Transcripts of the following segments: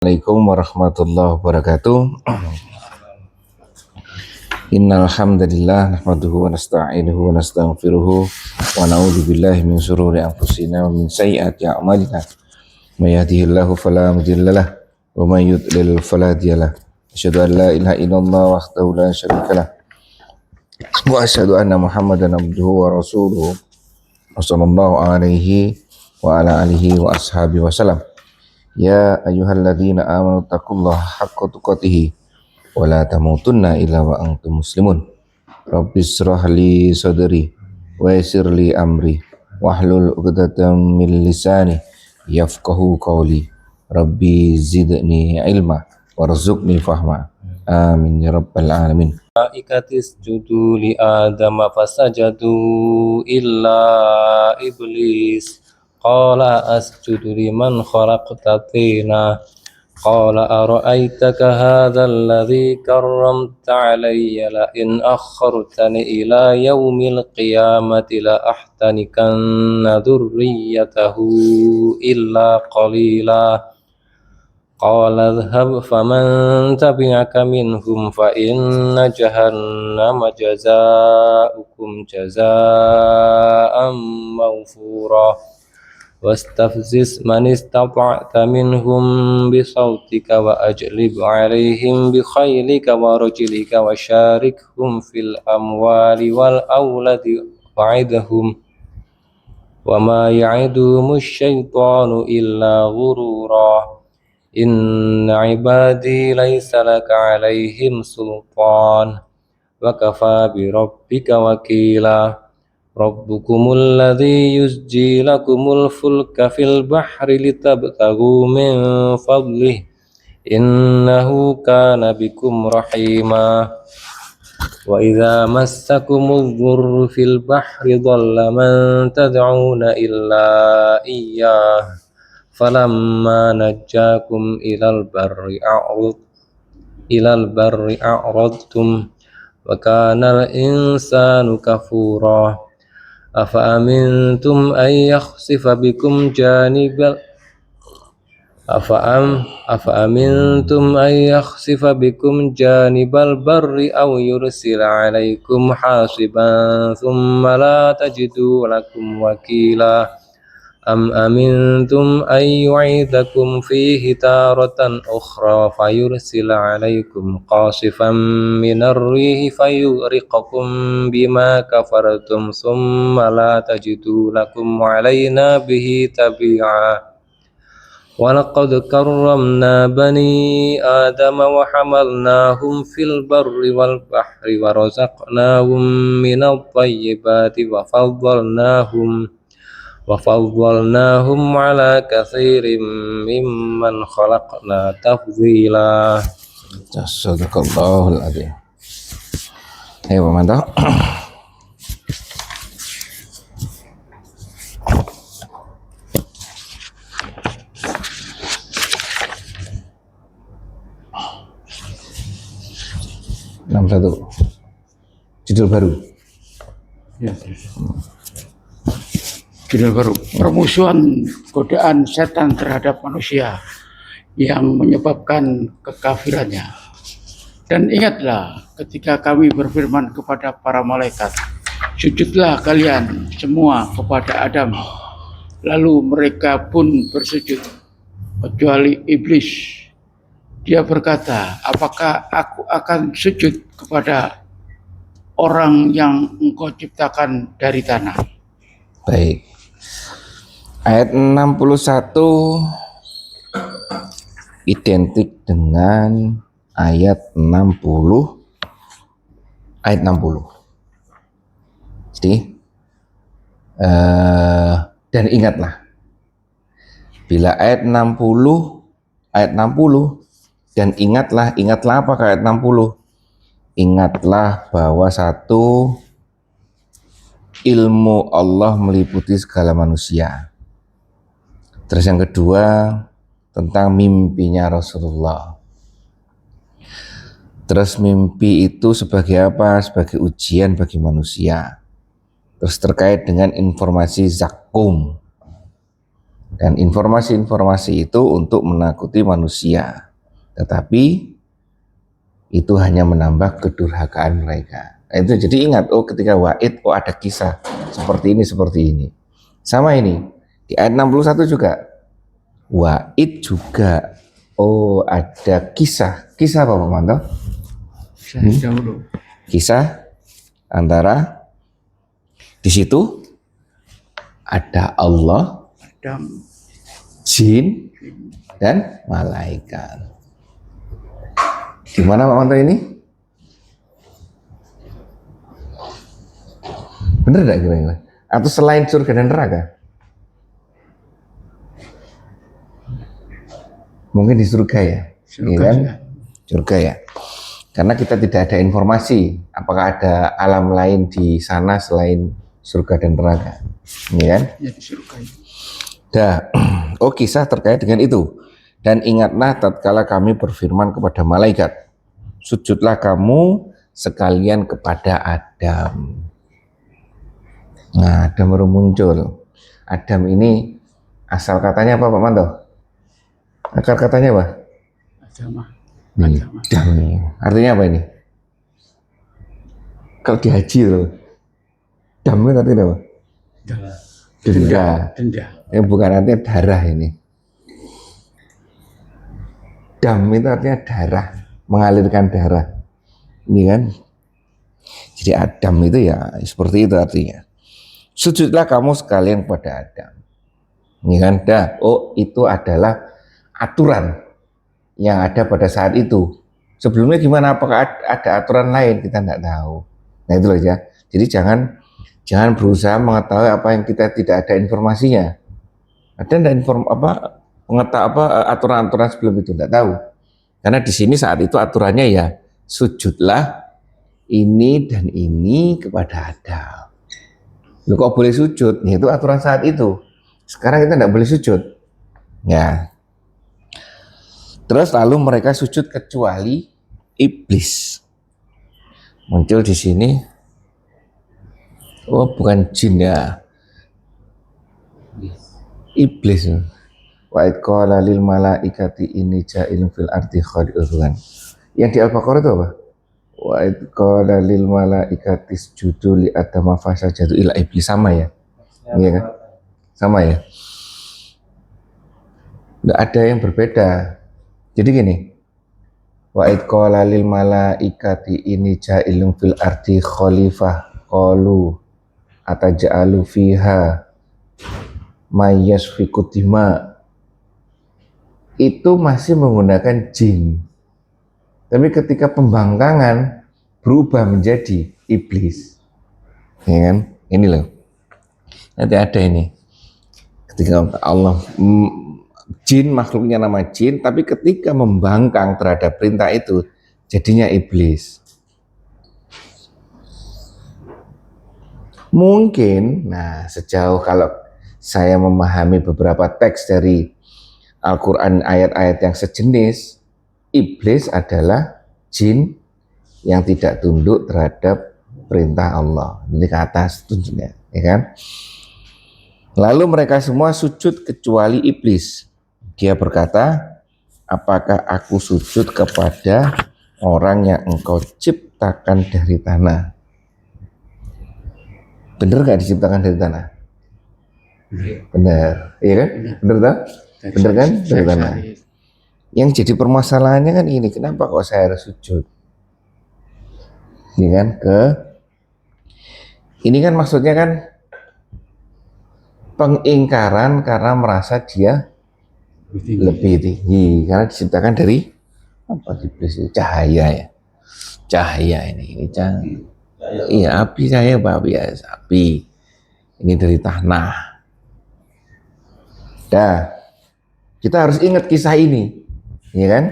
Assalamualaikum warahmatullahi wabarakatuh. Innal hamdalillah nahmaduhu wa nasta'inuhu wa nastaghfiruhu wa na'udzu billahi min shururi anfusina wa min sayyiati a'malina. May yahdihillahu fala mudhillalah wa may yudlil fala hadiyalah. Asyhadu an la ilaha illallah wahdahu la syarikalah wa asyhadu anna Muhammadan abduhu wa rasuluhu. Wassallallahu alaihi wa ala alihi wa ashabihi wasallam. Ya ayyuhalladzina amanu taqullaha haqqa tuqatih wa la tamutunna illa wa antum muslimun. Rabbis shrah li sadri wa yassir li amri wahlul 'uqdatam min lisani yafqahu qawli. Rabbi zidni ilma warzuqni fahma. Amin ya rabbal alamin. Malaikatis judu li Adam fasajadu illa iblis qala asjudu liman khalaqta tina qala ara'aitaka hadha alladhi karramta alayya la in akhartani ila yaumil qiyamati la ahtanikanna dhurriyyatahu illa qalila. Qala adhhab faman tabi'aka minhum fa inna jahannama jazaa'ukum jazaa'an mawfura wastafziz man istata'ta minhum bisawtika wa ajlib 'alaihim bi khaylika wa rajlika wa syarikhum fil amwali wal auladi wa'idhum wa ma ya'iduhumus syaitanu illa ghurura. Inna ibadi laysa laka alaihim sultan wa kafa bi rabbika wakila. Rabbukumul ladzi yusji lakumul fulka fil bahri litabtaghu min fadlih innahu kana bikum rahima. Wa idza massakumudh dhurru fil bahri dhalla man tad'una illa iyyah falamma najjakum ilal barri a'radtum wa kana al-insanu kafura. Afa amintum ay yakhsifa bikum janibal barri aw yursila alaikum hasiban thumma la tajidu lakum wakila. Am amintum ay yu'idakum fihi taratan ukhra fayursila alaikum qasifan minar rihi fayuriqakum bima kafartum thumma la tajidu lakum alaina bihi tabi'a. Walaqad karramna bani adama wa hamalnahum fil barri wal bahri wa razaqnahum minat thayyibati wa faddalnahum ala katsirin mimman khalaqna tafdhila. Sadaqallahul adzim. Ayo mantap. Satu judul baru. Ya. Judul baru, permusuhan godaan setan terhadap manusia yang menyebabkan kekafirannya. Dan ingatlah ketika kami berfirman kepada para malaikat, sujudlah kalian semua kepada Adam. Lalu mereka pun bersujud kecuali iblis. Dia berkata, apakah aku akan sujud kepada orang yang engkau ciptakan dari tanah? Baik. Ayat 61 identik dengan ayat 60. Jadi dan ingatlah bila ayat 60 dan ingatlah apa ke ayat 60? Ingatlah bahwa satu, ilmu Allah meliputi segala manusia. Terus yang kedua, tentang mimpinya Rasulullah. Terus mimpi itu sebagai apa? Sebagai ujian bagi manusia. Terus terkait dengan informasi zakum. Dan informasi-informasi itu untuk menakuti manusia. Tetapi itu hanya menambah kedurhakaan mereka. Nah, itu jadi ingat, oh ketika wa'id, oh ada kisah seperti ini. Sama ini, di ayat 61 juga. Wa'id juga, oh ada kisah. Kisah apa Pak Manto? Dahulu. Kisah antara di situ ada Allah, Adam, jin, dan malaikat. Di mana Pak Manto ini? Bener gak kira-kira? Atau selain surga dan neraka? Mungkin di surga ya? Surga Iya kan? juga. Surga ya. Karena kita tidak ada informasi apakah ada alam lain di sana selain surga dan neraka. Iya kan? Ya, di surga itu. Dah, oh kisah terkait dengan itu. Dan ingatlah tatkala kami berfirman kepada malaikat, sujudlah kamu sekalian kepada Adam. Nah, Adam baru muncul. Adam ini asal katanya apa Pak Manto? Akar katanya apa? Agama. Adam. Artinya apa ini? Kalau di haji loh. Dam itu artinya apa? Denda. Denda. Yang bukan artinya darah ini. Dam itu artinya darah, mengalirkan darah. Ini kan. Jadi Adam itu ya seperti itu artinya. Sujudlah kamu sekalian kepada Adam. Ini kan. Dah, oh itu adalah aturan yang ada pada saat itu. Sebelumnya gimana? Apakah ada aturan lain? Kita tidak tahu. Nah itu loh ya. Jadi jangan berusaha mengetahui apa yang kita tidak ada informasinya. Ada enggak aturan-aturan sebelum itu tidak tahu. Karena di sini saat itu aturannya ya sujudlah ini dan ini kepada Adam. Lu kok boleh sujud? Ya, itu aturan saat itu. Sekarang kita tidak boleh sujud. Ya. Terus lalu mereka sujud kecuali iblis. Muncul di sini. Oh, bukan jin ya. Iblis. Wa id qala lil malaikati inni ja'ilun fil ardi khalifatan. Yang di Al-Baqarah itu apa? Wa id qala lil malaikati isjudu li adama fasajadu ila iblis, sama ya? Iya kan? Sama ya? Enggak ada yang berbeda. Jadi gini, wa id qala lil malaikati inni ja'ilun fil ardi khalifah qalu ataj'alu fiha may yasfiku dima. Itu masih menggunakan jin. Tapi ketika pembangkangan berubah menjadi iblis. Ya kan? Ini loh. Nanti ada ini. Ketika Allah jin, makhluknya nama jin, tapi ketika membangkang terhadap perintah itu jadinya iblis. Mungkin, nah sejauh kalau saya memahami beberapa teks dari Al-Quran, ayat-ayat yang sejenis, iblis adalah jin yang tidak tunduk terhadap perintah Allah. Ini ke atas tunjuknya, ya kan? Lalu mereka semua sujud kecuali iblis. Dia berkata, apakah aku sujud kepada orang yang engkau ciptakan dari tanah? Bener gak diciptakan dari tanah? Bener, iya kan? Bener tak? Bener kan? Dari tanah. Yang jadi permasalahannya kan ini, kenapa kok saya harus sujud? Ini kan ini kan maksudnya kan pengingkaran karena merasa dia lebih tinggi karena diciptakan dari apa? Iblis itu cahaya ya, cahaya ini cahaya. Iya, api saya Pak, biasa api. Ini dari tanah. Dah, kita harus ingat kisah ini, ya kan?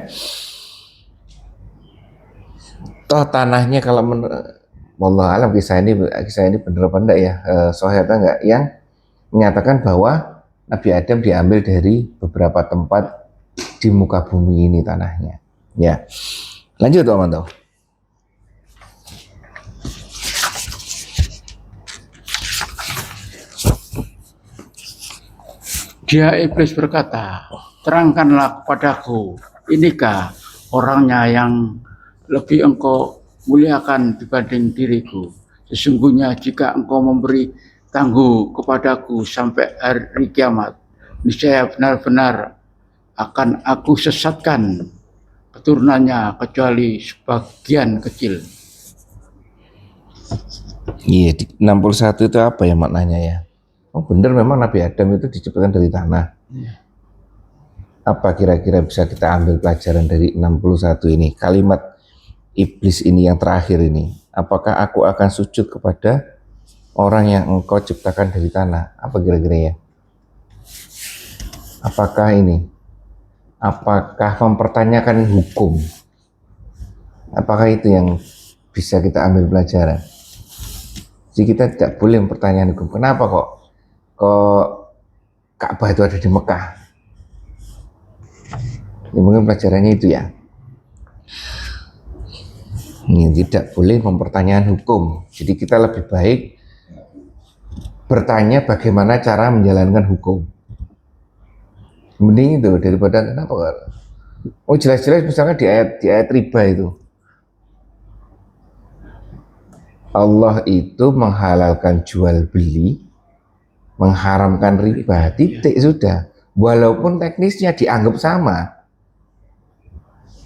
Toh tanahnya kalau wallah alam kisah ini benar apa enggak ya? Sahih atau enggak? Yang menyatakan bahwa Nabi Adam diambil dari beberapa tempat di muka bumi ini tanahnya. Ya, lanjut teman-teman. Dia iblis berkata, terangkanlah kepadaku, inikah orangnya yang lebih engkau muliakan dibanding diriku. Sesungguhnya jika engkau memberi tangguh kepadaku sampai hari kiamat, niscaya benar-benar akan aku sesatkan keturunannya kecuali sebagian kecil. Iya, di 61 itu apa ya maknanya ya? Oh bener memang Nabi Adam itu diciptakan dari tanah. Apa kira-kira bisa kita ambil pelajaran dari 61 ini? Kalimat iblis ini yang terakhir ini. Apakah aku akan sujud kepada orang yang engkau ciptakan dari tanah? Apa kira-kira ya? Apakah ini? Apakah mempertanyakan hukum? Apakah itu yang bisa kita ambil pelajaran? Jadi kita tidak boleh mempertanyakan hukum. Kenapa kok Ka'bah itu ada di Mekah? Ya, mungkin pelajarannya itu ya. Ini tidak boleh mempertanyakan hukum. Jadi kita lebih baik bertanya bagaimana cara menjalankan hukum. Mending itu daripada kenapa? Oh jelas-jelas misalnya di ayat riba itu. Allah itu menghalalkan jual beli, mengharamkan riba, titik sudah. Walaupun teknisnya dianggap sama,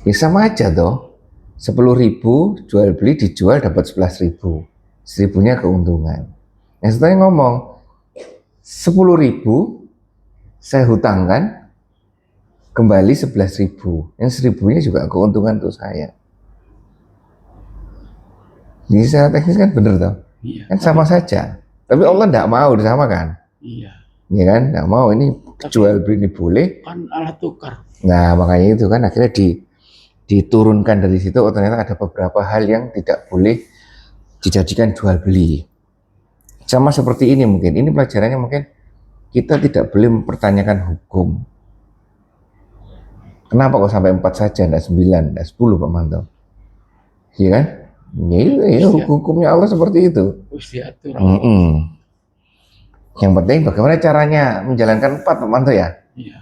ya sama aja toh. 10.000 jual beli dijual dapat 11.000, 1.000-nya keuntungan. Yang setelahnya ngomong 10.000 saya hutangkan kembali 11.000, yang 1.000-nya juga keuntungan untuk saya. Jadi secara teknis kan bener toh, kan sama saja. Tapi Allah tidak mau disamakan. Iya. Ya kan, nggak mau ini jual beli ini boleh. Kan alat tukar. Nah makanya itu kan akhirnya diturunkan dari situ. Oh ternyata ada beberapa hal yang tidak boleh dijadikan jual beli. Sama seperti ini mungkin. Ini pelajarannya mungkin kita tidak boleh mempertanyakan hukum. Kenapa kok sampai 4 saja, tidak 9, tidak 10 Pak Manto? Iya kan? Ya, hukumnya Allah seperti itu. Yang penting bagaimana caranya menjalankan 4 Pak Manto ya? Iya.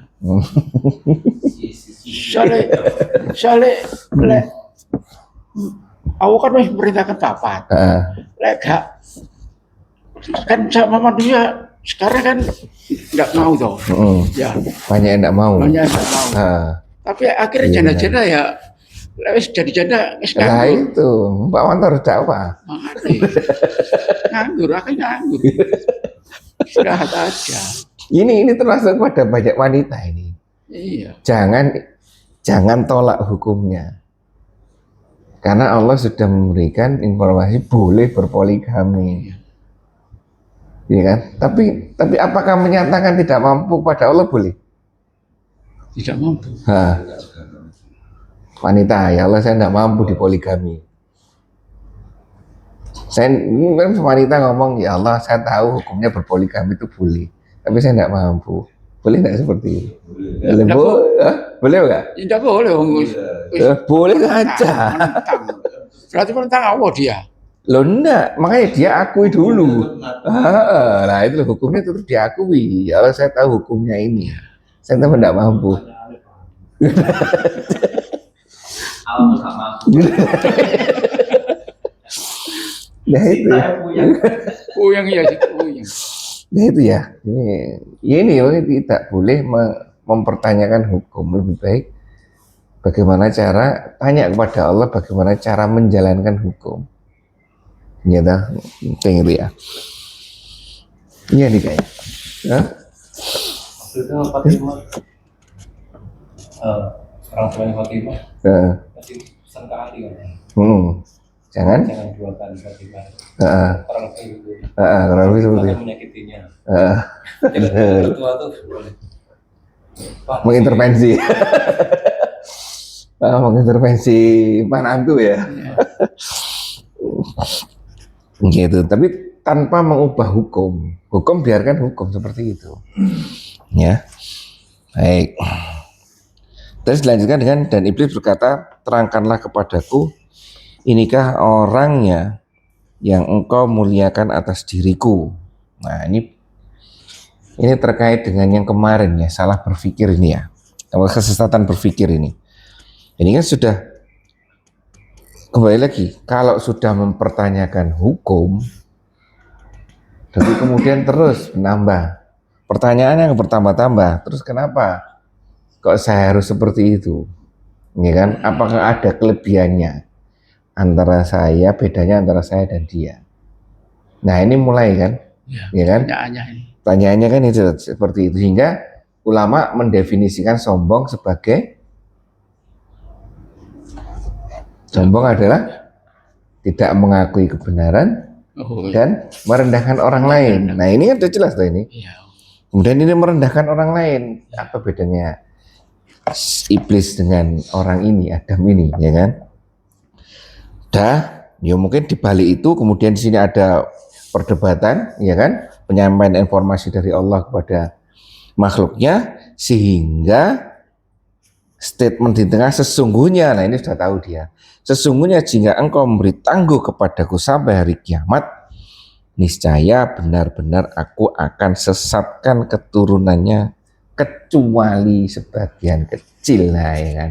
Soalnya aku kan harus memperintahkan papat. Lek gak kan sama manusia sekarang kan nggak mau toh. Ya. Banyak yang nggak mau. Banyak yang nggak mau. Tapi akhirnya janda-janda ya jadi janda nah itu Pak Manto harus dakwah. Nganggur, akhirnya nganggur. Istirahat aja. Ini termasuk pada banyak wanita ini. Iya. Jangan tolak hukumnya. Karena Allah sudah memberikan informasi boleh berpoligami. Iya kan? Tapi apakah menyatakan tidak mampu pada Allah boleh? Tidak mampu. Wanita, ya Allah saya tidak mampu dipoligami. Saya kan wanita ngomong, ya Allah saya tahu hukumnya berpoligami itu boleh, tapi saya tidak mampu. Boleh tidak seperti itu? Boleh nggak? Tidak boleh. Boleh saja. Berarti menentang Allah dia. Loh enggak, makanya dia akui dulu. Nah itu hukumnya terus diakui. Ya Allah saya tahu hukumnya ini. Saya tahu tidak mampu. Nah itu ya. Puyeng ya sih puyeng. Nah itu ya. Ini tidak boleh mempertanyakan hukum. Lebih baik bagaimana cara tanya kepada Allah bagaimana cara menjalankan hukum. Ya dah, pengen ya. Iya nih kayak. Maksudnya Fatimah, orang tuanya Fatimah, masih pesan ke Ali kan? Jangan jualkan Fatimah. Orang itu. Orang itu seperti itu. Menyakitinya. Tua tuh boleh. Mengintervensi. Mengintervensi manantu ya. Gitu, tapi tanpa mengubah hukum. Hukum biarkan hukum seperti itu. Ya. Baik. Terus dilanjutkan dengan dan iblis berkata, terangkanlah kepadaku, inikah orangnya yang engkau muliakan atas diriku. Nah, ini Ini terkait dengan yang kemarin ya, salah berpikir ini ya, atau kesesatan berpikir ini. Ini kan sudah kembali lagi, kalau sudah mempertanyakan hukum, tapi kemudian terus menambah pertanyaannya yang bertambah-tambah, terus kenapa kok saya harus seperti itu? Ya kan? Apakah ada kelebihannya antara saya, bedanya antara saya dan dia? Nah ini mulai kan, ya kan? Pertanyaannya ini. Pertanyaannya kan itu seperti itu, hingga ulama mendefinisikan sombong sebagai sombong adalah tidak mengakui kebenaran dan merendahkan orang lain. Nah ini kan sudah jelas tuh ini. Iya. Kemudian ini merendahkan orang lain. Apa bedanya iblis dengan orang ini, Adam ini, ya kan? Ya mungkin di balik itu kemudian di sini ada perdebatan, ya kan? Penyampaian informasi dari Allah kepada makhluknya, sehingga statement di tengah sesungguhnya, nah ini sudah tahu dia, sesungguhnya jika engkau memberi tangguh kepadaku sampai hari kiamat, niscaya benar-benar aku akan sesatkan keturunannya kecuali sebagian kecil. Nah ya kan,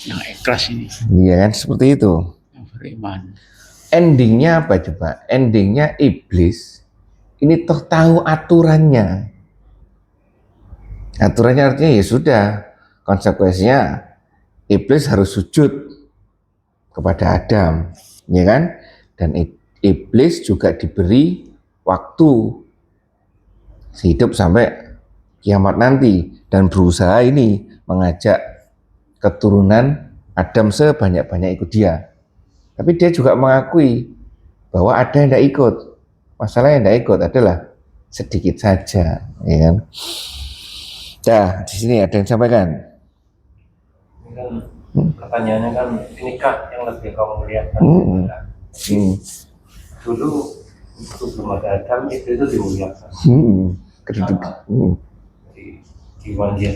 Yang ikhlas ini, iya kan, seperti itu. yang beriman. Endingnya apa coba? Endingnya iblis ini toh tahu aturannya. Aturannya artinya ya sudah, konsekuensinya iblis harus sujud kepada Adam, ya kan? Dan iblis juga diberi waktu hidup sampai kiamat nanti dan berusaha ini mengajak keturunan Adam sebanyak-banyak ikut dia. Tapi dia juga mengakui bahwa ada yang tidak ikut. Masalah yang tidak ikut adalah sedikit saja, ya kan? Nah, di sini ada yang sampaikan. Ini kan pertanyaannya kan, inikah yang lebih kau muliakan? Dulu sebelum ada Adam itu dimuliakan. Dimanja.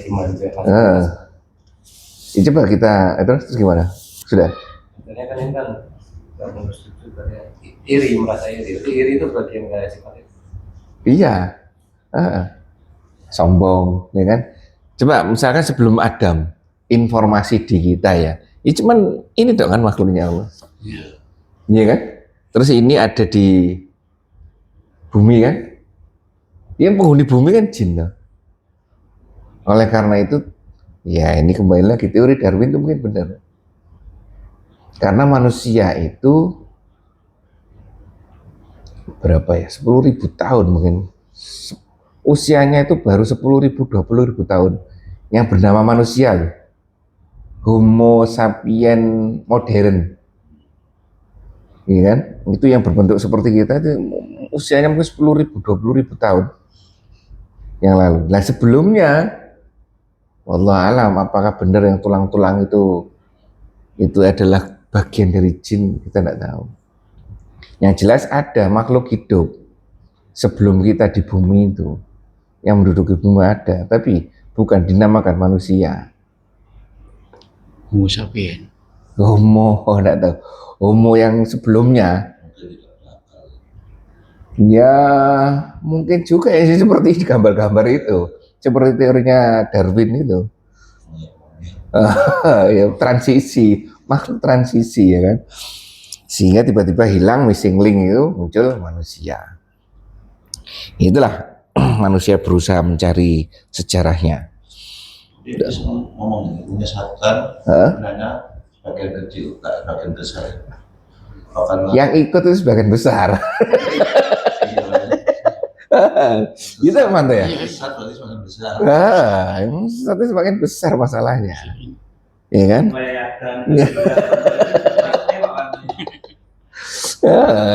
Ya, coba kita terus gimana? Sudah? Sebenarnya kan ini kan nggak menurut iri, merasa iri. Iri itu bagian dari sifat itu. Iya. Sombong, ya kan? Coba misalkan sebelum Adam, informasi di kita ya. Ya cuman ini dong kan makhluknya Allah. Iya kan? Terus ini ada di bumi kan? Yang penghuni bumi kan jin. Loh. Oleh karena itu, ya ini kembali lagi teori Darwin itu mungkin benar. Karena manusia itu berapa ya? 10.000 tahun mungkin. Usianya itu baru 10.000, 20.000 tahun. Yang bernama manusia loh. Homo sapien modern. Iya kan? Itu yang berbentuk seperti kita itu usianya mungkin 10.000, 20.000 tahun yang lalu. Nah sebelumnya, wallah alam, apakah benar yang tulang-tulang itu adalah bagian dari jin, kita tidak tahu. Yang jelas ada makhluk hidup sebelum kita di bumi itu, yang menduduki bumi ada, tapi bukan dinamakan manusia. Homo sapien. Homo, tidak tahu. Homo yang sebelumnya, ya mungkin juga ya seperti gambar-gambar itu, seperti teorinya Darwin itu. Ya, transisi, makhluk transisi ya kan, sehingga tiba-tiba hilang, missing link itu muncul manusia. Itulah manusia berusaha mencari sejarahnya. Dia ngomong menyesatkan sebenarnya bagian kecil, bagian besar. Yang ikut itu sebagian besar. Itu mana ya? Besar berarti semakin besar. Yang satu semakin besar masalahnya, ya kan?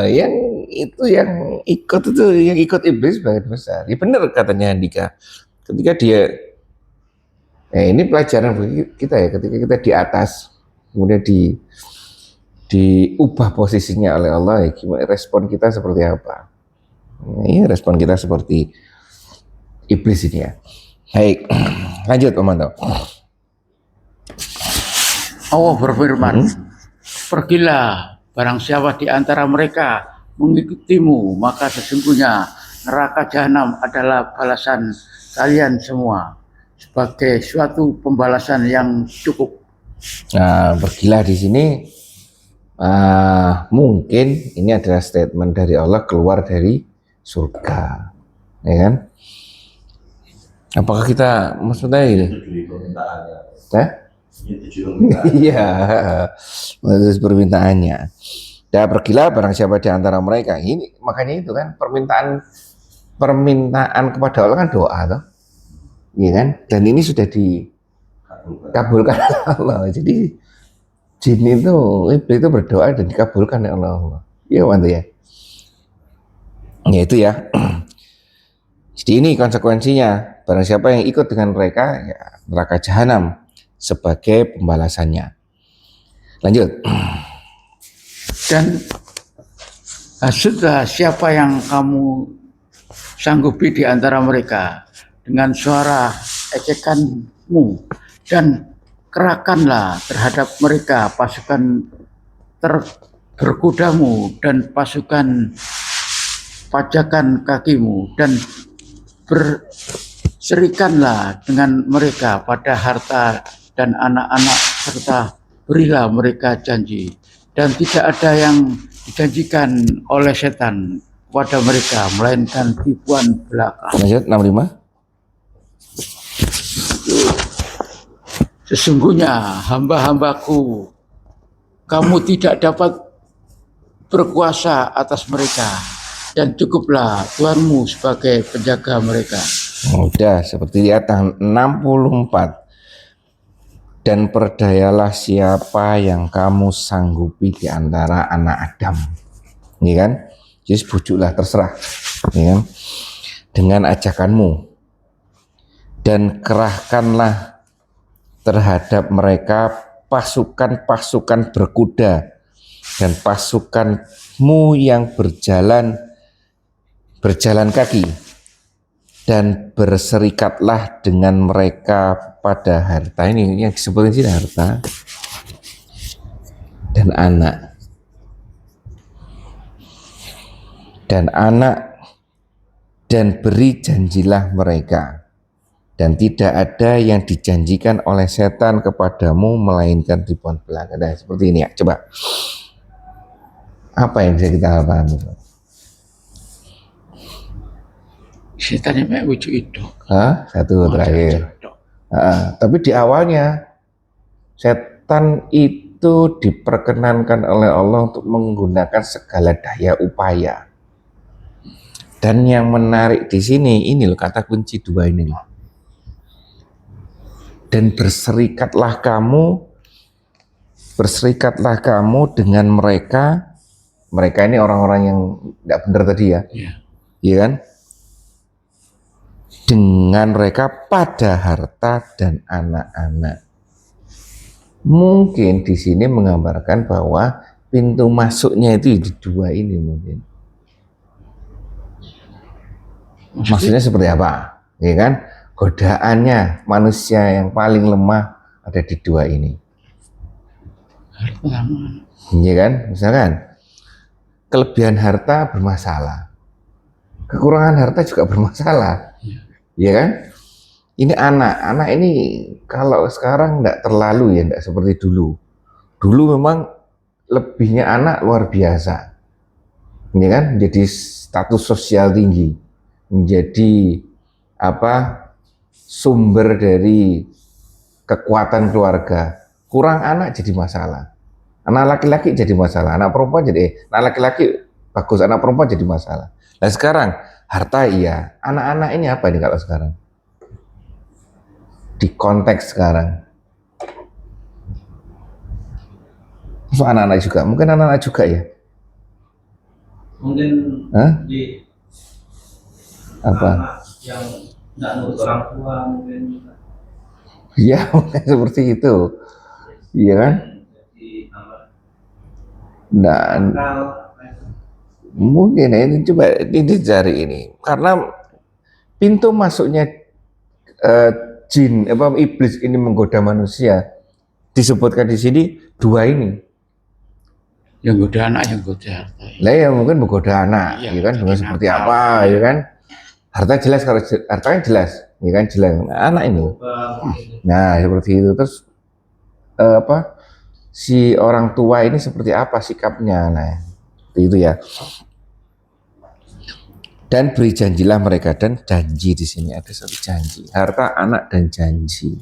Yang ikut iblis sebagian besar. Ya benar katanya Andika. Ketika dia, ini pelajaran bagi kita ya. Ketika kita di atas, kemudian diubah posisinya oleh Allah, ya, gimana respon kita seperti apa? Ini respon kita seperti iblis ini ya. Baik, lanjut Om Manto. Allah berfirman, pergilah barang siapa di antara mereka mengikutimu, maka sesungguhnya neraka jahanam adalah balasan kalian semua sebagai suatu pembalasan yang cukup. Nah, pergilah di sini. Mungkin ini adalah statement dari Allah keluar dari surga, ya kan? Apakah kita maksudnya ini? Menyetujui permintaannya. Menyetujui Iya, menurut permintaannya. Dan pergilah barang siapa di antara mereka. Ini makanya itu kan permintaan kepada Allah kan doa toh. Iya kan? Dan ini sudah dikabulkan oleh Allah. Jadi jin itu, iblis itu berdoa dan dikabulkan oleh Allah. Iya mantu ya. Ya itu ya. Jadi ini konsekuensinya. Barang siapa yang ikut dengan mereka, ya neraka jahanam sebagai pembalasannya. Lanjut. Dan sudah siapa yang kamu sanggupi di antara mereka dengan suara ejekanmu dan kerahkanlah terhadap mereka pasukan berkudamu dan pasukan pajakan kakimu dan berserikanlah dengan mereka pada harta dan anak-anak serta berilah mereka janji dan tidak ada yang dijanjikan oleh setan kepada mereka melainkan tipuan belaka. Lanjut 65. Sesungguhnya hamba-hambaku, kamu tidak dapat berkuasa atas mereka dan cukuplah Tuhanmu sebagai penjaga mereka. Udah seperti di atas 64. Dan perdayalah siapa yang kamu sanggupi di antara anak Adam. Ini kan? Jadi bujuklah terserah. Ini kan? Dengan ajakanmu. Dan kerahkanlah terhadap mereka pasukan-pasukan berkuda dan pasukanmu yang berjalan kaki dan berserikatlah dengan mereka pada harta. Ini yang disebut di sini harta dan anak dan beri janjilah mereka. Dan tidak ada yang dijanjikan oleh setan kepadamu melainkan tipuan belaka. Nah, seperti ini ya. Coba. Apa yang bisa kita pahami? Setan yang mek wujud itu. Satu terakhir. Tapi di awalnya setan itu diperkenankan oleh Allah untuk menggunakan segala daya upaya. Dan yang menarik di sini ini loh kata kunci dua ini loh. Dan berserikatlah kamu dengan mereka ini orang-orang yang tidak benar tadi ya, iya kan? Dengan mereka pada harta dan anak-anak. Mungkin di sini menggambarkan bahwa pintu masuknya itu di dua ini mungkin. Maksudnya seperti apa? Ya kan? Godaannya manusia yang paling lemah ada di dua ini. Iya kan? Misalkan kelebihan harta bermasalah. Kekurangan harta juga bermasalah. Iya kan? Ini anak ini kalau sekarang enggak terlalu ya, enggak seperti dulu. Dulu memang lebihnya anak luar biasa. Ini kan menjadi status sosial tinggi. Menjadi sumber dari kekuatan keluarga. Kurang anak jadi masalah. Anak laki-laki jadi masalah. Anak perempuan anak laki-laki bagus, anak perempuan jadi masalah. Nah sekarang harta iya. Anak-anak ini apa ini kalau sekarang? Di konteks sekarang. So, anak-anak juga. Mungkin anak-anak juga ya. Mungkin di apa? Yang nggak nurut orang tua mungkin. Ya seperti itu. Iya kan? Nah, mungkin ini coba dicari ini karena pintu masuknya jin iblis ini menggoda manusia disebutkan di sini dua ini. Yang goda anak, yang goda harta. Lah ya mungkin menggoda anak, ya kan? Dengan seperti apa, ya kan? Harta jelas, kalau harta kan jelas, ya kan jelas. Nah, anak ini. Nah, seperti itu. Terus apa? Si orang tua ini seperti apa sikapnya? Nah, itu ya. Dan beri janjilah mereka, dan janji di sini ada satu janji. Harta, anak, dan janji.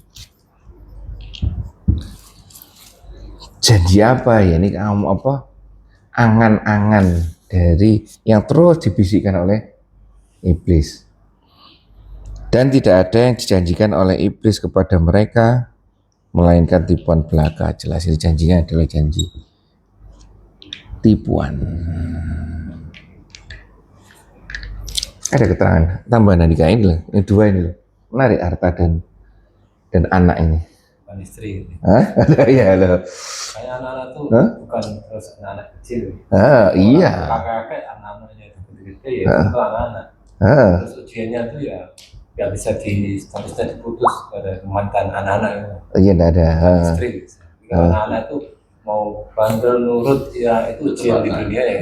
Janji apa ya? Ini kamu apa? Angan-angan dari yang terus dibisikkan oleh iblis. Dan tidak ada yang dijanjikan oleh iblis kepada mereka melainkan tipuan belaka. Jelas itu janjinya adalah janji tipuan. Ada keterangan tambahan Andika ini loh, ini dua ini loh, menarik, harta dan anak ini. Bukan istri gitu. Hah? Ada ya loh. Kayak anak-anak tuh Hah? bukan terus anak kecil. Iya. Kakak-kakak anak-anaknya itu gede-gede ya, itu anak-anak. Terus ujiannya tuh ya nggak bisa statusnya diputus pada mantan anak-anak itu. Iya, enggak ada. Istri gitu. Kalau anak-anak tuh mau bandel nurut ya itu ujian di dunia ya.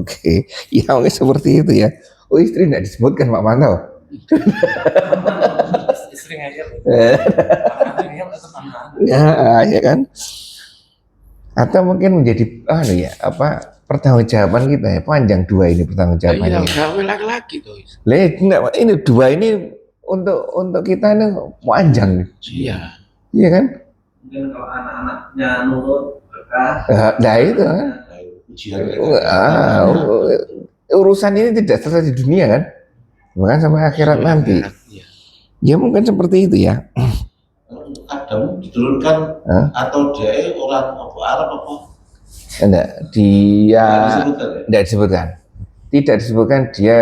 Oke, ya mungkin seperti itu ya. Oh, istri enggak disebutkan Pak Mantau. Istri ngeyel. Anak ngeyel tetap anak-anak. Ya kan. Atau mungkin menjadi ya apa, pertanggungjawaban kita ya, panjang dua ini Iya, pertanggungjawabannya. gawe laki-laki tuh. Enggak, ini dua ini untuk kita ini panjang. Iya. Iya kan? Mungkin kalau anak-anaknya nurut berkah. Nah itu kan. Ujian Urusan ini tidak selesai di dunia kan, bahkan sampai akhirat nanti. Iya. Ya mungkin seperti itu ya. Adam diturunkan atau dia orang apa Arab apa? Enggak, dia Disebutkan ya? tidak disebutkan. Tidak disebutkan dia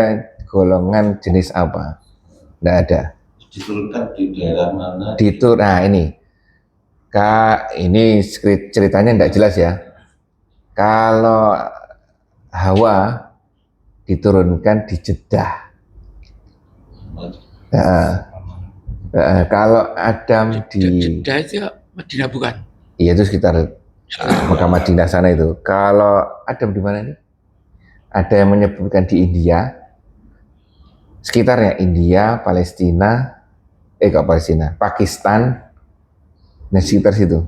golongan jenis apa. Tidak ada. Diturunkan di daerah mana? Nah ini, ini ceritanya tidak jelas ya. Kalau Hawa diturunkan di Jeddah. Kalau Adam di Jeddah itu Madinah bukan? iya itu sekitar Mekah Madinah sana itu. Kalau Adam di mana nih? Ada yang menyebutkan di India, sekitarnya India, Palestina, Pakistan, nah sekitar situ,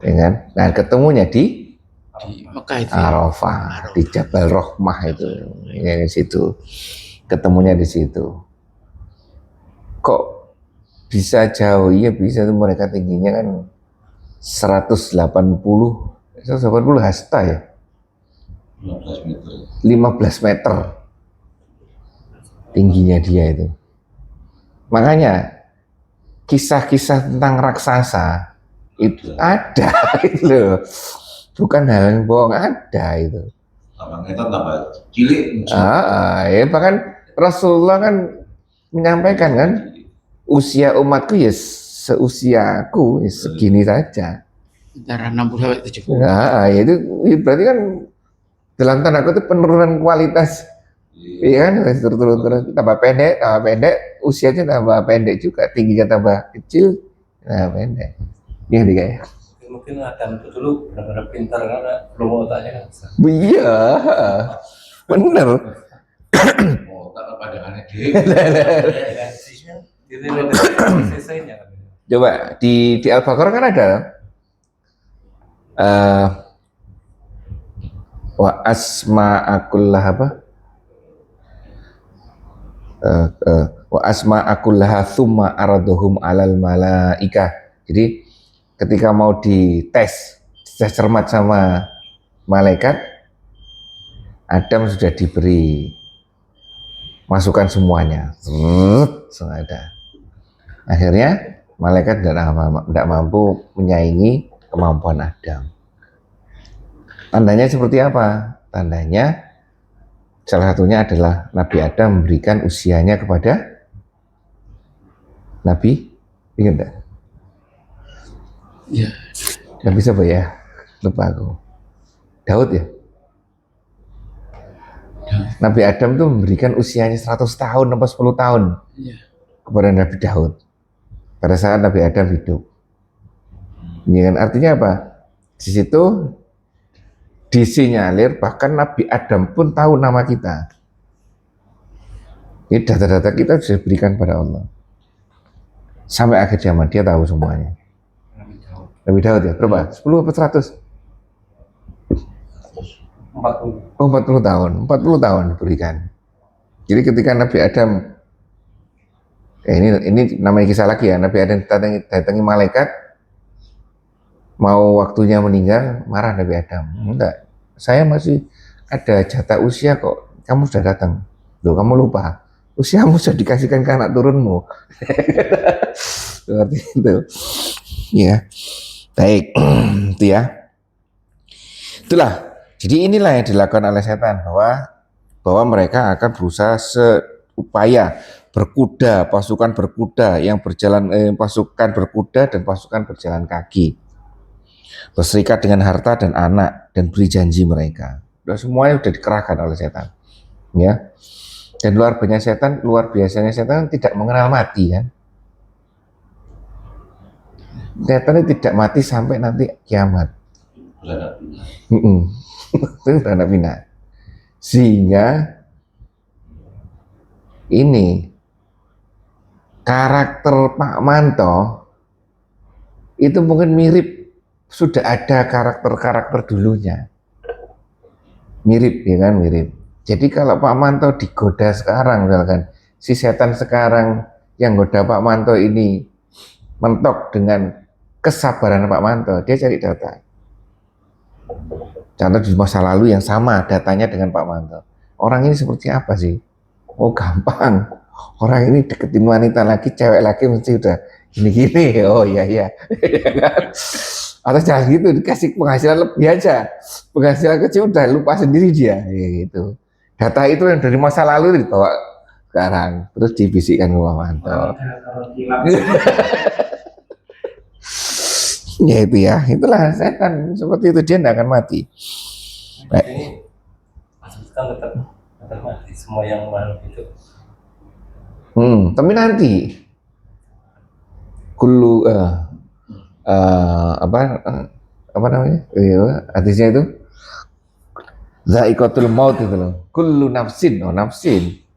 ya kan? Nah ketemunya di Mekah itu. Arafah, di Jabal Rahmah itu, ya di situ. Ketemunya di situ. Kok bisa jauh? Iya bisa, tuh mereka tingginya kan 180 hasta ya. 15 meter. 15 meter tingginya dia itu. Makanya kisah-kisah tentang raksasa itu ada itu loh. Bukan hal yang bohong, ada itu. Tambah meter tambah cilik. Ya bahkan Rasulullah kan menyampaikan kan, usia umatku ya seusiaku, ya segini saja. Antara 60 sampai 70. Nah, ya itu berarti kan dalam tanda kutip penurunan kualitas. Iya kan, turun tambah pendek, usianya tambah pendek juga, tingginya tambah kecil, nah pendek. Iya nih kayak. Mungkin Adam itu dulu benar-benar pintar karena belum otaknya kan besar. Iya, bener. Oh, tak apa dengan Selesainya kan. Coba di Al-Baqarah kan ada wa asma'akullah apa? Wa asma'akullaha thumma araduhum alal malaikah. Jadi ketika mau dites cermat sama malaikat, Adam sudah diberi masukan semuanya. Ada. Akhirnya malaikat tidak mampu menyaingi kemampuan Adam. Tandanya seperti apa? Tandanya salah satunya adalah Nabi Adam memberikan usianya kepada Nabi, ingat enggak? Iya. Nabi siapa ya? Lupa aku. Daud ya? Nabi Adam tuh memberikan usianya 100 tahun atau 10 tahun Iya. kepada Nabi Daud pada saat Nabi Adam hidup. Ini kan artinya apa? Di situ disinyalir bahkan Nabi Adam pun tahu nama kita. Ini data-data kita sudah diberikan pada Allah. Sampai akhir zaman dia tahu semuanya. Nabi Daud ya, berapa? 10 atau 100? 40. Oh, 40 tahun. 40 tahun diberikan. Jadi ketika Nabi Adam, ini namanya kisah lagi ya, Nabi Adam datangi malaikat, mau waktunya meninggal, marah Nabi Adam. Enggak, saya masih ada jatah usia kok, kamu sudah datang. Loh, kamu lupa, usiamu sudah dikasihkan ke anak turunmu. Seperti itu. Ya, baik. Itu ya. Itulah. Jadi inilah yang dilakukan oleh setan, bahwa mereka akan berusaha seupaya berkuda, pasukan berkuda yang berjalan, pasukan berkuda dan pasukan berjalan kaki, berserikat dengan harta dan anak dan beri janji mereka. Semuanya sudah dikerahkan oleh setan, ya. Dan luar biasanya setan tidak mengenal mati, kan? Setan tidak mati sampai nanti kiamat. Itu beranak pinak. Sehingga ini karakter Pak Manto itu mungkin mirip, sudah ada karakter-karakter dulunya. Mirip, ya kan, mirip. Jadi kalau Pak Manto digoda sekarang, misalkan si setan sekarang yang goda Pak Manto ini mentok dengan kesabaran Pak Manto, dia cari data. Contoh di masa lalu yang sama datanya dengan Pak Manto. Orang ini seperti apa sih? Oh, gampang. Orang ini deketin wanita lagi, cewek lagi mesti udah gini-gini. Oh iya. Atau jangan gitu, dikasih penghasilan lebih aja. Penghasilan kecil udah lupa sendiri dia. Gitu. Data itu yang dari masa lalu dibawa sekarang, terus dibisikkan ke Pak Manto. Ya itu ya, itulah setan seperti itu, dia tidak akan mati. Ini kan tetap mati semua yang makhluk itu. Tapi nanti kullu apa namanya? Hadisnya itu za'iqatul maut itu loh. Kullu nafsin,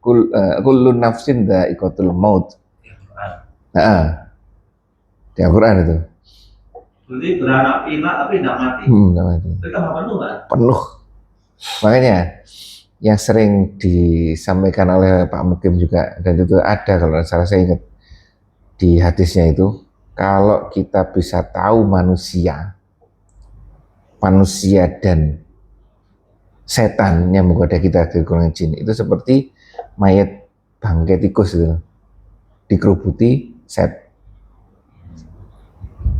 kullu nafsin za'iqatul maut. Di Al-Quran itu. Berarti beranak pinak tapi tidak mati. Tidak mati. Itu tambah penuh nggak? Penuh. Makanya yang sering disampaikan oleh Pak Mukim juga, dan itu ada kalau salah saya ingat di hadisnya itu, kalau kita bisa tahu manusia dan setan yang menggoda kita dari golongan jin itu seperti mayat bangkai tikus itu, dikerubuti set.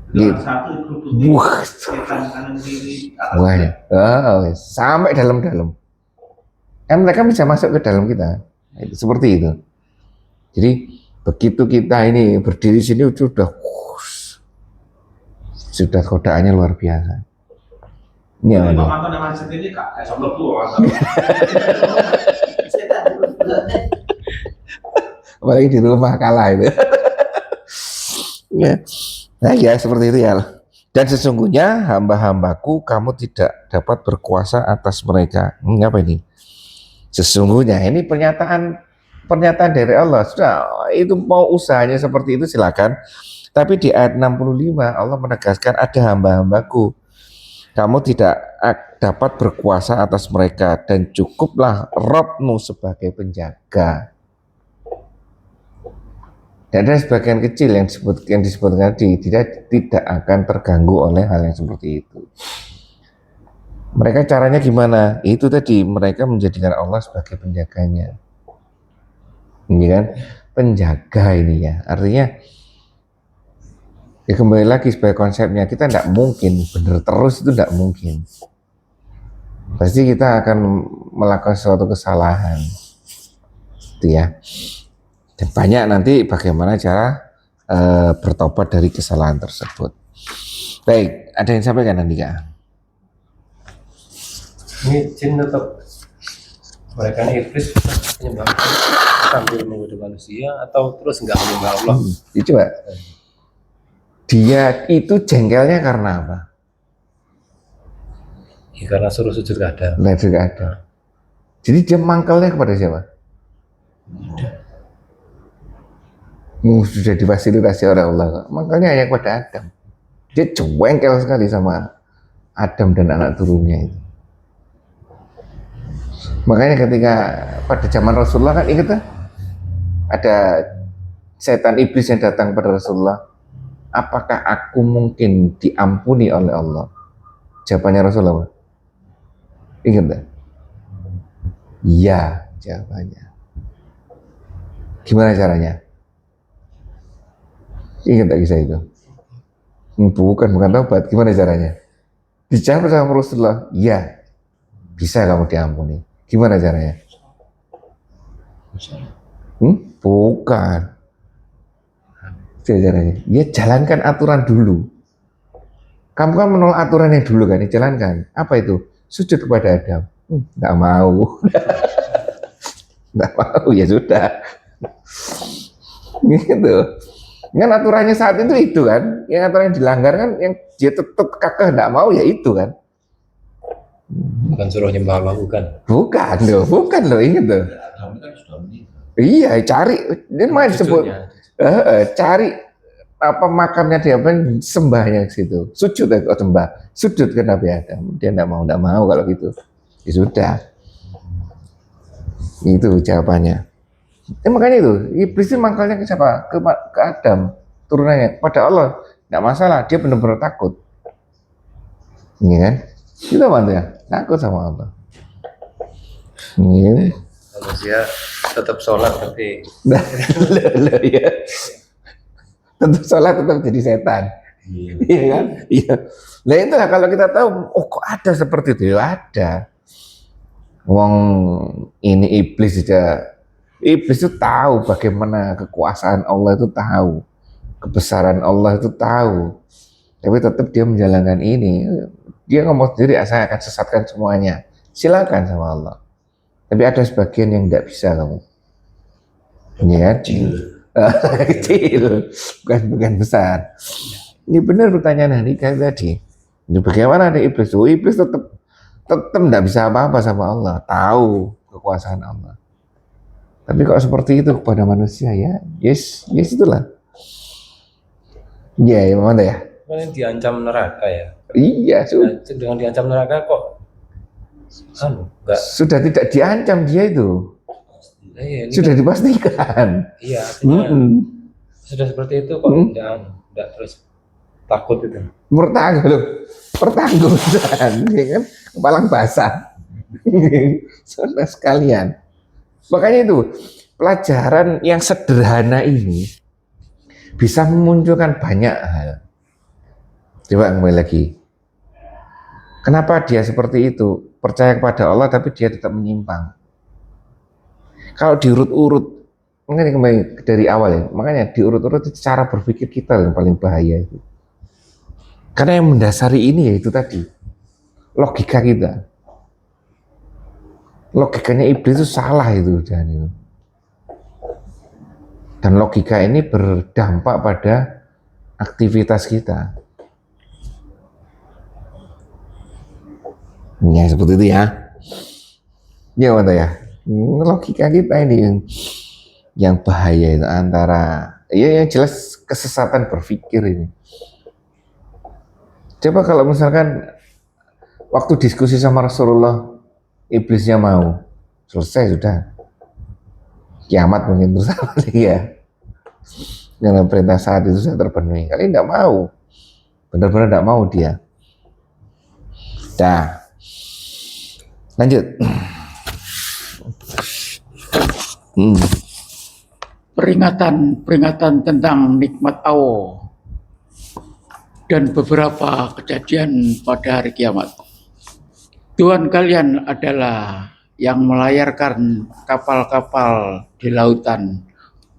Satu dikerubuti setan kanan kiri atas. Sampai dalam-dalam. Mereka bisa masuk ke dalam kita. Seperti itu. Jadi begitu kita ini berdiri sini sudah godaannya luar biasa. Ini yang Pak Manto dengan sendiri kak, sombong tuh. Apalagi di rumah kalah itu. Ya. Nah ya seperti itu ya. Dan sesungguhnya hamba-hambaku kamu tidak dapat berkuasa atas mereka. Apa ini? Sesungguhnya ini pernyataan dari Allah. Sudah, itu mau usahanya seperti itu silakan. Tapi di ayat 65 Allah menegaskan ada hamba-hambaku. Kamu tidak dapat berkuasa atas mereka dan cukuplah Robmu sebagai penjaga. Dan ada sebagian kecil yang disebutkan tadi tidak akan terganggu oleh hal yang seperti itu. Mereka caranya gimana? Itu tadi, mereka menjadikan Allah sebagai penjaganya. Ini kan penjaga ini ya. Artinya ya kembali lagi sebagai konsepnya, kita tidak mungkin benar terus, itu tidak mungkin. Pasti kita akan melakukan suatu kesalahan. Itu ya. Dan banyak nanti bagaimana cara bertobat dari kesalahan tersebut. Baik, ada yang sampaikan nanti Kak? Ini jin tetap, mereka ini iblis menyembah sambil menggoda manusia atau terus enggak menyembah Allah? Coba. Dia itu jengkelnya karena apa? Ya, karena suruh sujud gak ada. Nah, juga ada. Jadi dia mangkalnya kepada siapa? Sudah difasilitasi oleh Allah. Makanya ayat pada Adam. Dia jengkel sekali sama Adam dan anak turunnya itu. Makanya ketika pada zaman Rasulullah kan ingat kan? Ada setan iblis yang datang pada Rasulullah. Apakah aku mungkin diampuni oleh Allah? Jawabannya Rasulullah. Ingat tak? Iya jawabannya. Gimana caranya? Ingat tak kisah itu? Bukan taubat. Gimana caranya? Dijawab sama Rasulullah. Iya, bisa kamu diampuni. Gimana caranya? Bukan. Caranya. Ya jalankan aturan dulu. Kamu kan menolak aturan yang dulu kan, dijalankan. Apa itu? Sujud kepada Adam. Nggak mau. Nggak mau, ya sudah. Gitu. Kan aturannya saat itu kan. Yang aturan yang dilanggar kan, yang dia tetap kakak nggak mau, ya itu kan. Bukan suruh nyembah Allah, bukan. Bukan loh, ingat loh. Adam kan sudah meninggal. Iya, cari. Dia main disebut. Cari apa makamnya dia sembahnya ke situ, sujud kok sembah, sujud ke Nabi Adam. Dia nggak mau kalau gitu, ya sudah, itu jawabannya. Makanya itu iblis itu mangkalnya ke siapa? Ke Adam, turunannya pada Allah, nggak masalah, dia benar-benar takut, ini kan, itu apa ya, takut sama Allah. Ini Manusia tetap sholat tapi ya. Tetap sholat tetap jadi setan. Iya kan? Iya. Nah itulah kalau kita tahu, oh kok ada seperti itu, ya ada. Wong ini iblis saja. Iblis itu tahu bagaimana kekuasaan Allah itu tahu, kebesaran Allah itu tahu. Tapi tetap dia menjalankan ini. Dia ngomong sendiri, saya akan sesatkan semuanya. Silakan sama Allah. Tapi ada sebagian yang tidak bisa kamu. Ini kan? Kecil, bukan besar. Ini benar pertanyaan Hanika tadi. Ini bagaimana ada iblis? Iblis tetap tidak bisa apa-apa sama Allah, tahu kekuasaan Allah. Tapi kok seperti itu kepada manusia ya? Yes itulah. Ya, mana ya? kan diancam neraka ya. Iya, Dengan diancam neraka kok enggak. Sudah tidak diancam dia itu. Iya, Sudah dipastikan. Iya, artinya sudah seperti itu kok enggak terus takut itu. Pertanggungan, ya kan? Kepalang basah. Saudara sekalian. Makanya itu pelajaran yang sederhana ini bisa memunculkan banyak hal. Coba kembali lagi. Kenapa dia seperti itu? Percaya kepada Allah tapi dia tetap menyimpang. Kalau diurut-urut, makanya kembali dari awal ya, makanya diurut-urut itu cara berpikir kita yang paling bahaya itu. Karena yang mendasari ini ya itu tadi, logika kita. Logikanya iblis itu salah itu. Dan logika ini berdampak pada aktivitas kita. Ya seperti itu ya. Ya mana ya? Logika kita ini yang bahaya itu antara ya yang jelas kesesatan berpikir ini. Coba kalau misalkan waktu diskusi sama Rasulullah iblisnya mau selesai sudah kiamat mungkin terus ya dengan perintah saat itu sudah terpenuhi. Kali tidak mau, benar-benar tidak mau dia. Dah lanjut. Peringatan tentang nikmat Allah dan beberapa kejadian pada hari kiamat. Tuhan kalian adalah yang melayarkan kapal-kapal di lautan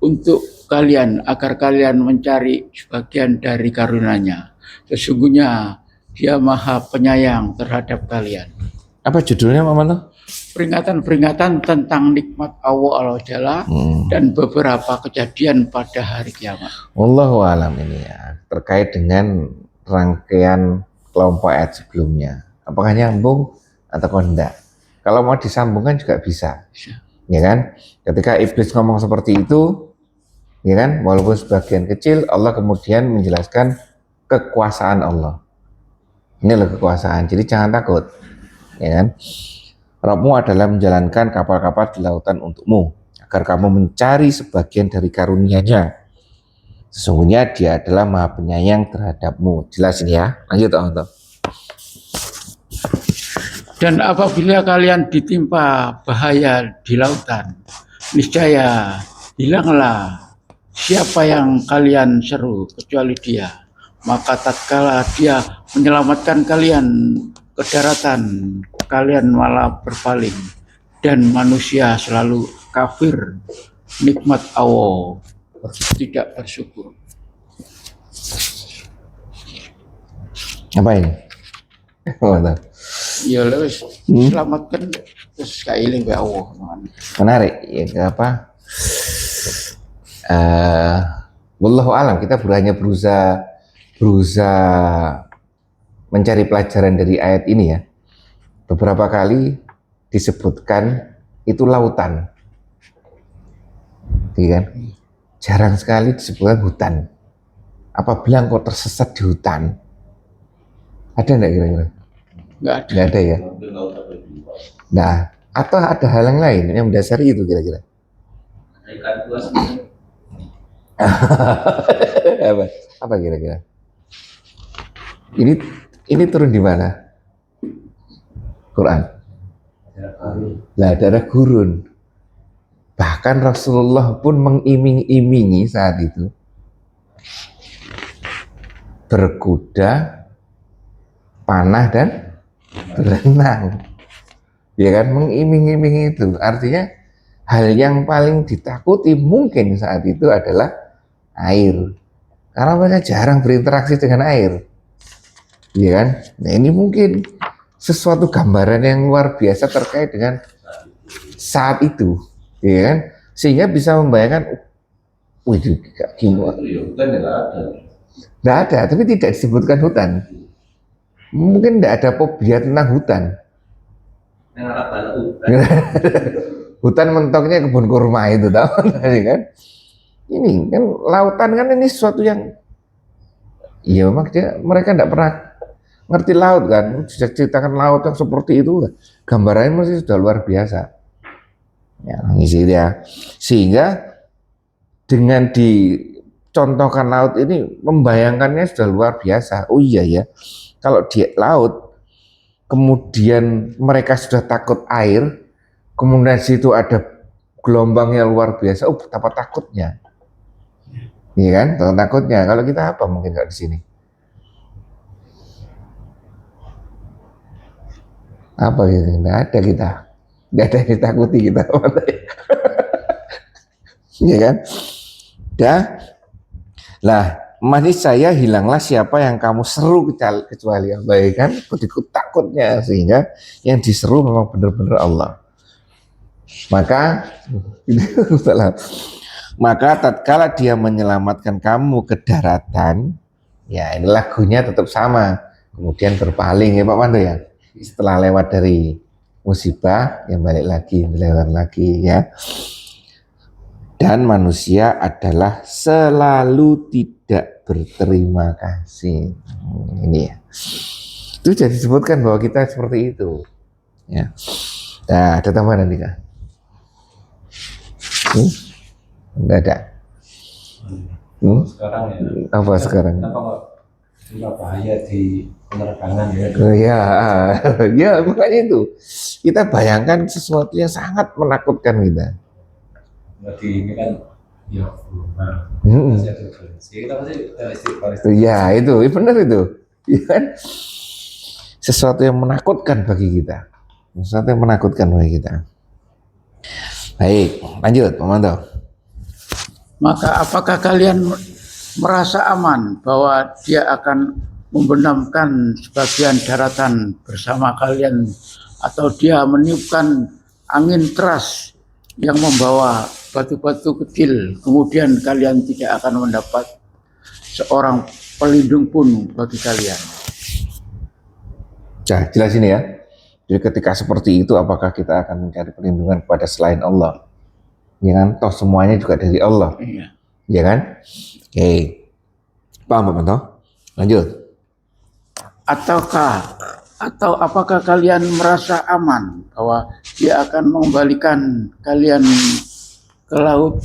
untuk kalian agar kalian mencari sebagian dari karunia-Nya. Sesungguhnya Dia Maha Penyayang terhadap kalian. Apa judulnya Mama? Peringatan-peringatan tentang nikmat Allah Jalla dan beberapa kejadian pada hari kiamat. Wallahu alam ini ya terkait dengan rangkaian kelompok ayat sebelumnya. Apakah nyambung atau enggak? Kalau mau disambungkan juga bisa. Ya kan? Ketika iblis ngomong seperti itu, ya kan? Walaupun sebagian kecil, Allah kemudian menjelaskan kekuasaan Allah. Ini adalah kekuasaan, jadi jangan takut, ya kan? Rabbmu adalah menjalankan kapal-kapal di lautan untukmu, agar kamu mencari sebagian dari karunia-Nya. Sesungguhnya Dia adalah Maha Penyayang terhadapmu. Jelas ini ya. Lanjut, teman-teman. Dan apabila kalian ditimpa bahaya di lautan, niscaya hilanglah siapa yang kalian seru kecuali Dia. Maka tatkala Dia menyelamatkan kalian ke daratan, kalian malah berpaling, dan manusia selalu kafir nikmat Allah, tidak bersyukur. Apa ini? Ya lewis selamatkan terus kailing be Allah. Menarik ya, apa? Wallahu alam, kita hanya berusaha mencari pelajaran dari ayat ini ya. Beberapa kali disebutkan itu lautan, iya kan? Jarang sekali disebutkan hutan. Apabila engkau tersesat di hutan, ada enggak kira-kira? Nggak ada ya. Nah, atau ada hal yang lain yang mendasari itu kira-kira? Apa kira-kira? Ini turun di mana? Quran. Lah, daerah gurun. Bahkan Rasulullah pun mengiming-imingi saat itu berkuda, panah dan berenang. Ya kan, mengiming-imingi itu. Artinya hal yang paling ditakuti mungkin saat itu adalah air. Karena mereka jarang berinteraksi dengan air. Ya kan? Nah, ini mungkin sesuatu gambaran yang luar biasa terkait dengan saat itu. Ya kan? Sehingga bisa membayangkan, waduh, gimana? Nggak ada, tapi tidak disebutkan hutan. Mungkin tidak ada fobia tentang hutan. Hutan mentoknya kebun kurma itu, tahu kan? Ini kan lautan kan ini sesuatu yang, ya maksudnya mereka tidak pernah ngerti laut kan, sudah ceritakan laut yang seperti itu, gambarannya masih sudah luar biasa. Ya, ngisi dia. Sehingga dengan dicontohkan laut ini, membayangkannya sudah luar biasa. Oh iya ya, kalau di laut, kemudian mereka sudah takut air, kemudian situ ada gelombangnya luar biasa, oh betapa takutnya. Iya kan, takutnya. Kalau kita apa mungkin nggak di sini? Apa gitu? Nggak ada kita. Nggak ada yang ditakuti kita. Iya kan? Dah. Lah, manis saya hilanglah siapa yang kamu seru kecuali Allah, ya kan? Begitu takutnya, sehingga yang diseru memang benar-benar Allah. Maka tatkala Dia menyelamatkan kamu ke daratan, ya ini lagunya tetap sama, kemudian berpaling ya Pak Manto ya. Setelah lewat dari musibah, yang balik lagi ya. Dan manusia adalah selalu tidak berterima kasih. Ini ya. Itu jadi disebutkan bahwa kita seperti itu. Ya. Nah, ada tambahan nanti Kak? Enggak ada. Sekarang ya. Apa sekarang? Kenapa bahaya di penerbangan ya? Ya makanya itu. Kita bayangkan sesuatu yang sangat menakutkan kita. Berarti ini kan ya ya itu benar itu. Ya kan? Sesuatu yang menakutkan bagi kita. Sesuatu yang menakutkan bagi kita. Baik, lanjut Pak Manto. Maka apakah kalian merasa aman bahwa Dia akan membenamkan sebagian daratan bersama kalian, atau Dia meniupkan angin keras yang membawa batu-batu kecil, kemudian kalian tidak akan mendapat seorang pelindung pun bagi kalian? Nah, jelas ini ya. Jadi ketika seperti itu, apakah kita akan mencari perlindungan kepada selain Allah? Ya kan, toh semuanya juga dari Allah. Iya. Ya kan? Oke. Paham Pak Manto? Lanjut. Atau apakah kalian merasa aman bahwa dia akan mengembalikan kalian ke laut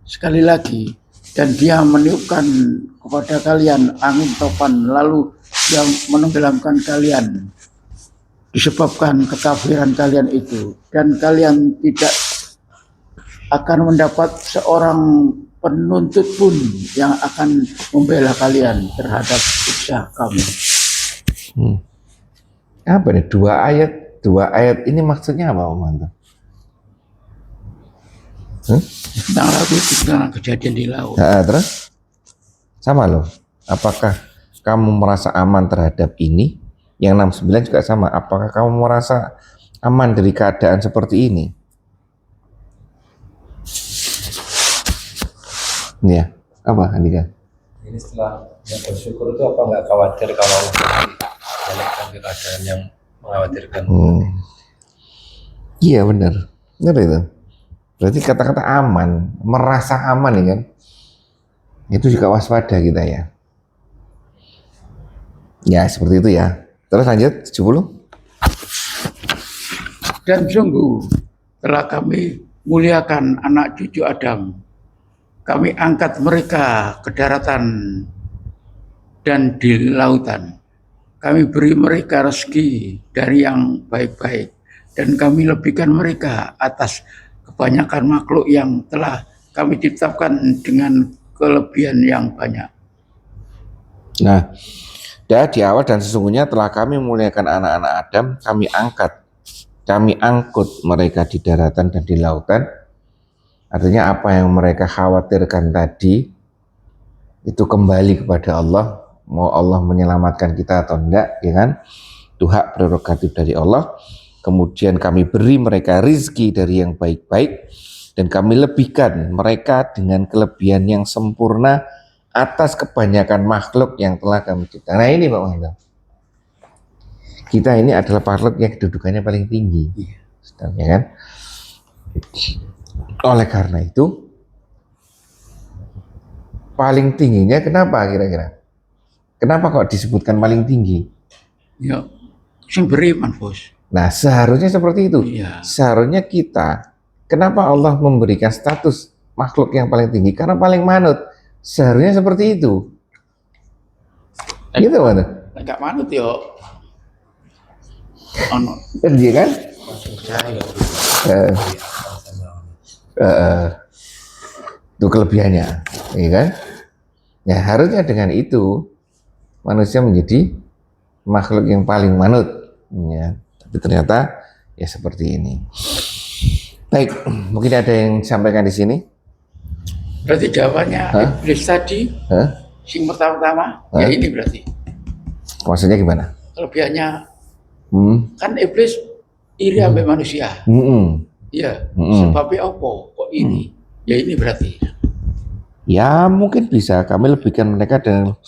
sekali lagi dan dia meniupkan kepada kalian angin topan lalu dia menenggelamkan kalian disebabkan kekafiran kalian itu dan kalian tidak akan mendapat seorang penuntut pun yang akan membela kalian terhadap siksa kami. Apa nih? Dua ayat ini maksudnya apa Pak Manto? Tentang laut itu tentang kejadian di laut. Terus sama loh. Apakah kamu merasa aman terhadap ini? Yang 69 juga sama. Apakah kamu merasa aman dari keadaan seperti ini? Ya, apa Andika? Ini setelah yang bersyukur itu apa nggak khawatir kalau dalam keadaan yang mengkhawatirkan? Iya benar itu. Berarti kata-kata aman, merasa aman ya kan? Itu juga waspada kita ya. Ya seperti itu ya. Terus lanjut 70. Dan sungguh telah kami muliakan anak cucu Adam. Kami angkat mereka ke daratan dan di lautan. Kami beri mereka rezeki dari yang baik-baik. Dan kami lebihkan mereka atas kebanyakan makhluk yang telah kami ciptakan dengan kelebihan yang banyak. Nah, di awal dan sesungguhnya telah kami memuliakan anak-anak Adam, kami angkut mereka di daratan dan di lautan. Artinya apa yang mereka khawatirkan tadi itu kembali kepada Allah. Mau Allah menyelamatkan kita atau enggak, ya kan? Itu hak prerogatif dari Allah. Kemudian kami beri mereka rizki dari yang baik-baik dan kami lebihkan mereka dengan kelebihan yang sempurna atas kebanyakan makhluk yang telah kami ciptakan. Nah ini Pak Manto. Kita ini adalah makhluk yang kedudukannya paling tinggi. Ya kan? Oleh karena itu, paling tingginya kenapa kira-kira? Kenapa kok disebutkan paling tinggi? Ya, sing beriman, Bos. Nah, seharusnya seperti itu. Iya. Seharusnya kita, kenapa Allah memberikan status makhluk yang paling tinggi? Karena paling manut. Seharusnya seperti itu. Gitu, Manut? Enggak manut yo. Ono. Iya kan? Itu kelebihannya, ya kan? Ya harusnya dengan itu manusia menjadi makhluk yang paling manut, ya. Tapi ternyata ya seperti ini. Baik, mungkin ada yang disampaikan di sini. Berarti jawabannya iblis tadi, sing pertama-tama, ya ini berarti. Maksudnya gimana? Kelebihannya kan iblis iri sampai manusia. Iya, sebabnya apa? Kok ini? Ya ini berarti. Ya mungkin bisa kami lebihkan mereka dengan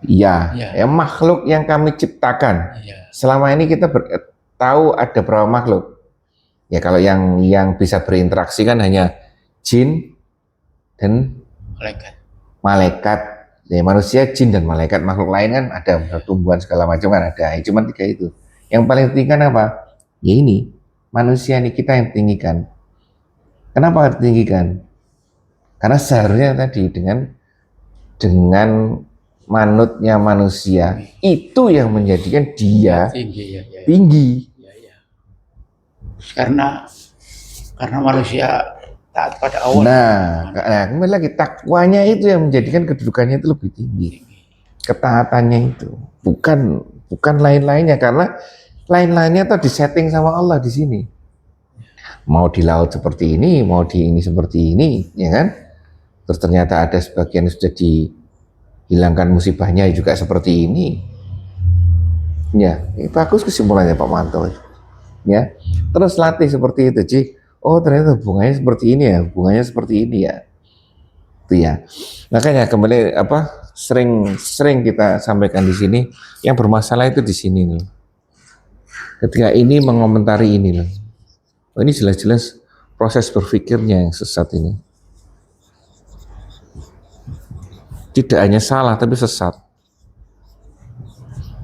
ya makhluk yang kami ciptakan. Ya. Selama ini kita tahu ada berapa makhluk. Ya kalau yang bisa berinteraksi kan hanya jin dan malaikat. Ya, manusia, jin dan malaikat. Makhluk lain kan ada tumbuhan segala macam kan ada. Cuma 3 itu. Yang paling tinggi kan apa? Ya ini manusia ini kita yang tinggikan. Kenapa harus tinggikan? Karena seharusnya tadi dengan manutnya manusia itu yang menjadikan dia tinggi. Karena manusia taat pada Allah. Nah, kembali lagi takwanya itu yang menjadikan kedudukannya itu lebih tinggi. Ketaatannya itu bukan lain-lainnya, karena lain-lainnya tuh disetting sama Allah di sini. Mau di laut seperti ini, mau di ini seperti ini, ya kan? Terus ternyata ada sebagian sudah dihilangkan musibahnya juga seperti ini. Ya, bagus kesimpulannya Pak Manto. Ya, terus latih seperti itu, Ci. Oh ternyata hubungannya seperti ini ya, hubungannya seperti ini ya. Itu ya. Makanya kembali sering kita sampaikan di sini, yang bermasalah itu di sini loh. Ketika ini mengomentari ini loh. Oh, ini jelas-jelas proses berpikirnya yang sesat ini. Tidak hanya salah tapi sesat.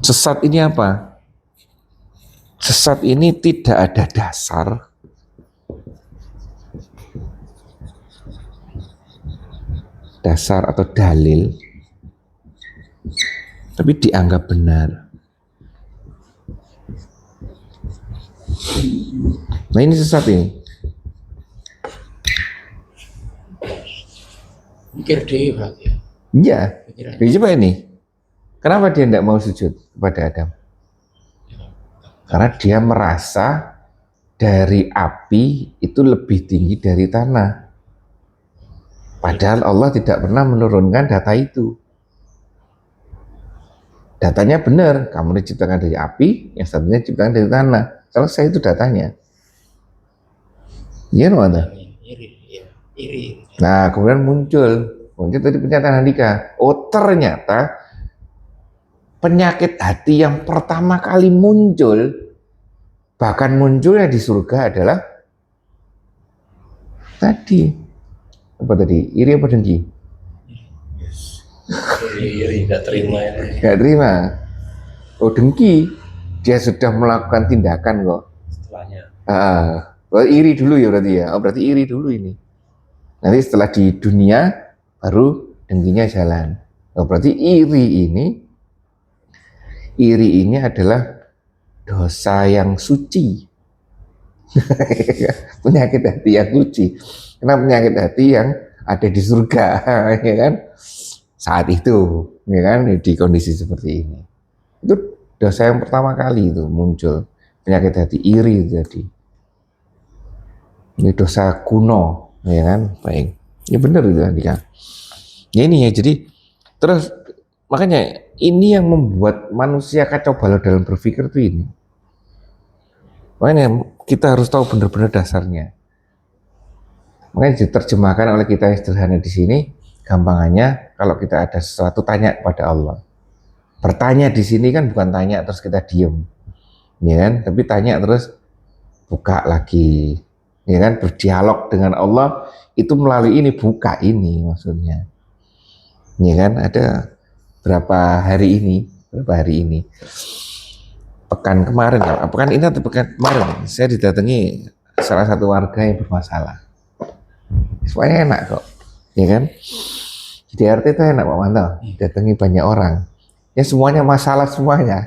Sesat ini apa? Sesat ini tidak ada dasar atau dalil, tapi dianggap benar. Nah ini sesat ini. Mikir deh berarti ya. Iya. Pikiran. Jadi coba ini. Kenapa dia tidak mau sujud kepada Adam? Karena dia merasa dari api itu lebih tinggi dari tanah. Padahal Allah tidak pernah menurunkan data itu. Datanya benar, kamu diciptakan dari api, yang satunya diciptakan dari tanah. Selesai itu datanya. Iya, Iri. Nah, kemudian muncul tadi pernyataan Handika. Oh, ternyata penyakit hati yang pertama kali muncul, bahkan munculnya di surga adalah tadi apa tadi? Iri apa dengki? Iri, nggak terima ya. Nggak terima. Oh, dengki. Dia sudah melakukan tindakan kok. Setelahnya. Oh, iri dulu ya berarti ya. Oh, berarti iri dulu ini. Nanti setelah di dunia baru dengkinya jalan. Oh, berarti iri ini adalah dosa yang suci. Penyakit hati yang suci. Karena penyakit hati yang ada di surga, ya kan? Saat itu, ya kan, di kondisi seperti ini. Itu dosa yang pertama kali itu muncul, penyakit hati iri itu tadi. Ini dosa kuno, ya kan? Baik. Ya benar itu tadi kan. Ya ini ya, jadi terus makanya ini yang membuat manusia kacau balau dalam berpikir tuh ini. Makanya kita harus tahu benar-benar dasarnya. Makanya diterjemahkan oleh kita yang sederhana di sini, gampangannya kalau kita ada sesuatu tanya kepada Allah. Bertanya di sini kan bukan tanya terus kita diem, ya kan? Tapi tanya terus buka lagi, ya kan? Berdialog dengan Allah itu melalui ini, buka ini maksudnya, ya kan? Ada berapa hari ini? Pekan kemarin, pekan ini atau pekan kemarin, saya didatangi salah satu warga yang bermasalah. Semuanya enak kok, ya kan? Di RT itu enak Pak Manto, datangi banyak orang. Ya semuanya masalah semuanya.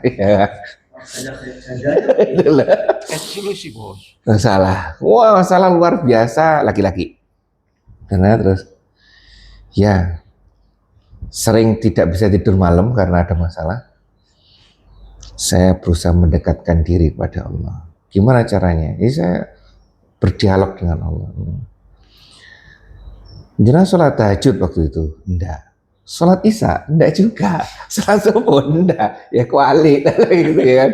Solusi bos. Masalah. Wah, masalah luar biasa laki-laki. Karena terus ya sering tidak bisa tidur malam karena ada masalah. Saya berusaha mendekatkan diri kepada Allah. Gimana caranya? Ya saya berdialog dengan Allah. Jangan sholat tahajud waktu itu? Enggak. Sholat isya? Enggak juga. Sholat subuh? Enggak. Ya kuali gitu ya.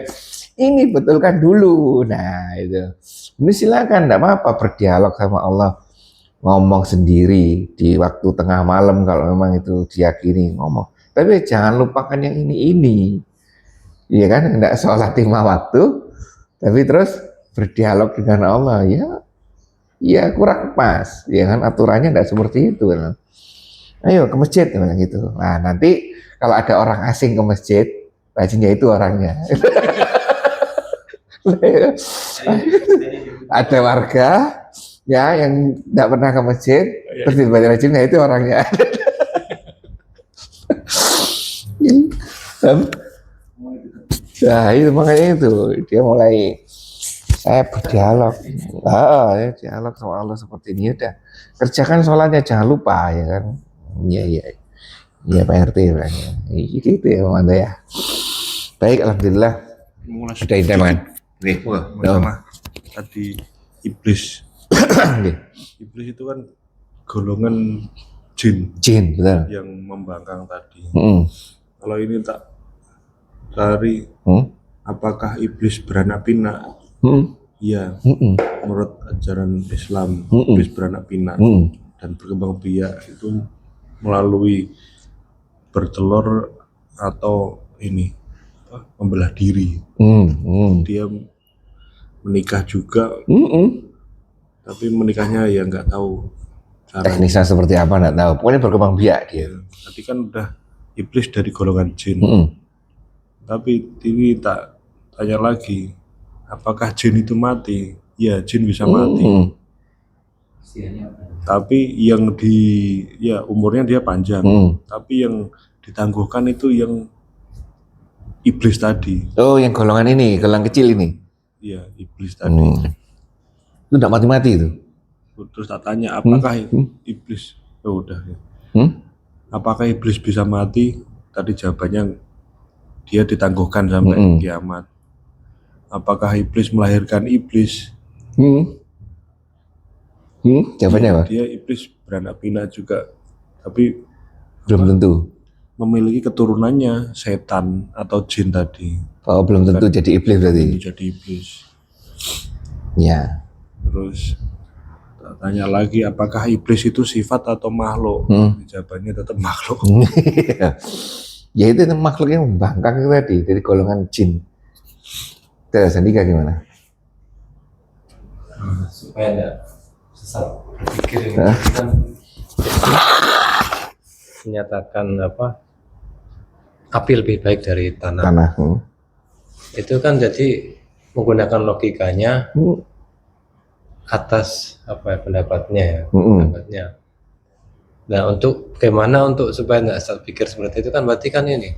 Ini betulkan dulu. Nah itu. Ini silakan, enggak apa-apa berdialog sama Allah. Ngomong sendiri di waktu tengah malam kalau memang itu diyakini ngomong. Tapi jangan lupakan yang ini. Iya kan? Enggak sholat 5 waktu. Tapi terus berdialog dengan Allah. Ya kurang pas, ya kan aturannya enggak seperti itu kan. Ayo ke masjid gitu. Nah nanti kalau ada orang asing ke masjid, rajinnya itu orangnya. Ada warga ya yang enggak pernah ke masjid, terus dibaca rajinnya itu orangnya. Nah itu makanya itu dia mulai. Saya berdialog, ya dialog sama Allah seperti ini udah kerjakan sholatnya jangan lupa ya kan, iya Pak RT bilangnya, gitu ya Pak Manto ya. Baik, alhamdulillah. Ada intiman. Sama tadi iblis. Iblis itu kan golongan jin betul. yang membangkang tadi. Kalau ini tak cari, apakah iblis beranak pinak? Iya, menurut ajaran Islam, iblis beranak pinak dan berkembang biak itu melalui bertelur atau ini membelah diri. Dia menikah juga, tapi menikahnya ya nggak tahu Teknisnya seperti apa nggak tahu. Pokoknya berkembang biak dia. Tadi kan udah iblis dari golongan jin. Tapi ini tak tanya lagi, apakah jin itu mati? Ya, jin bisa mati. Tapi yang umurnya dia panjang. Tapi yang ditangguhkan itu yang iblis tadi. Oh, yang golongan ini, golongan kecil ini. Iya, iblis tadi. Itu enggak mati-mati itu. Terus tak tanya, apakah iblis? Oh, udah ya. Apakah iblis bisa mati? Tadi jawabannya dia ditangguhkan sampai kiamat. Apakah iblis melahirkan iblis? Jawabannya apa? Dia iblis beranak pinak juga, tapi belum tentu memiliki keturunannya setan atau jin tadi. Oh, belum tentu jadi iblis berarti. Jadi iblis. Ya. Terus tanya lagi, apakah iblis itu sifat atau makhluk? Jawabannya tetap makhluk. Ya itu makhluk yang membangkang itu tadi dari golongan jin. Terus Andika gimana? Supaya enggak sesat berpikir ini kan menyatakan api lebih baik dari tanah. Itu kan jadi menggunakan logikanya atas pendapatnya ya. Pendapatnya. Nah, untuk bagaimana untuk supaya nggak sesat pikir seperti itu kan berarti kan ini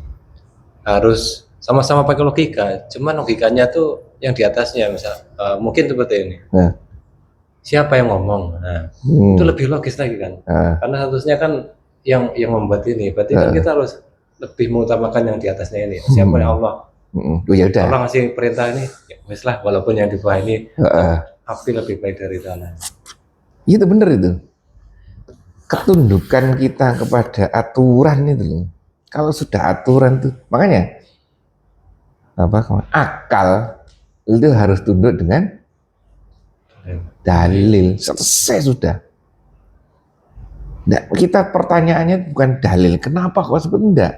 harus sama-sama pakai logika. Cuman logikanya tuh yang di atasnya misal mungkin seperti ini. Siapa yang ngomong? Nah, itu lebih logis lagi kan. Karena harusnya kan yang membuat ini. Berarti kan kita harus lebih mengutamakan yang di atasnya ini. Siapa yang Allah? Ya udah. Allah ngasih perintah ini, ya wes lah, walaupun yang di bawah ini api lebih baik dari tanah. Itu bener itu. Ketundukan kita kepada aturan itu loh. Kalau sudah aturan tuh, makanya akal itu harus tunduk dengan dalil. Selesai sudah. Nah, kita pertanyaannya bukan dalil. Kenapa kok seperti enggak?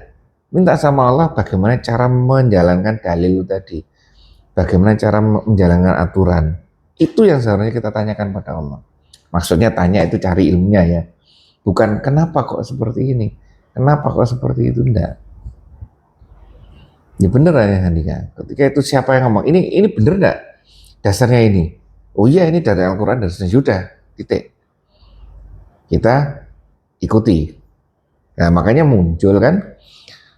Minta sama Allah bagaimana cara menjalankan dalil tadi. Bagaimana cara menjalankan aturan. Itu yang seharusnya kita tanyakan pada Allah. Maksudnya tanya itu cari ilmunya ya. Bukan kenapa kok seperti ini. Kenapa kok seperti itu, enggak. Ya bener ya Handika. Ketika itu siapa yang ngomong, ini bener enggak? Dasarnya ini. Oh iya ini dari Al-Quran, dasarnya sudah, titik. Kita ikuti. Nah makanya muncul kan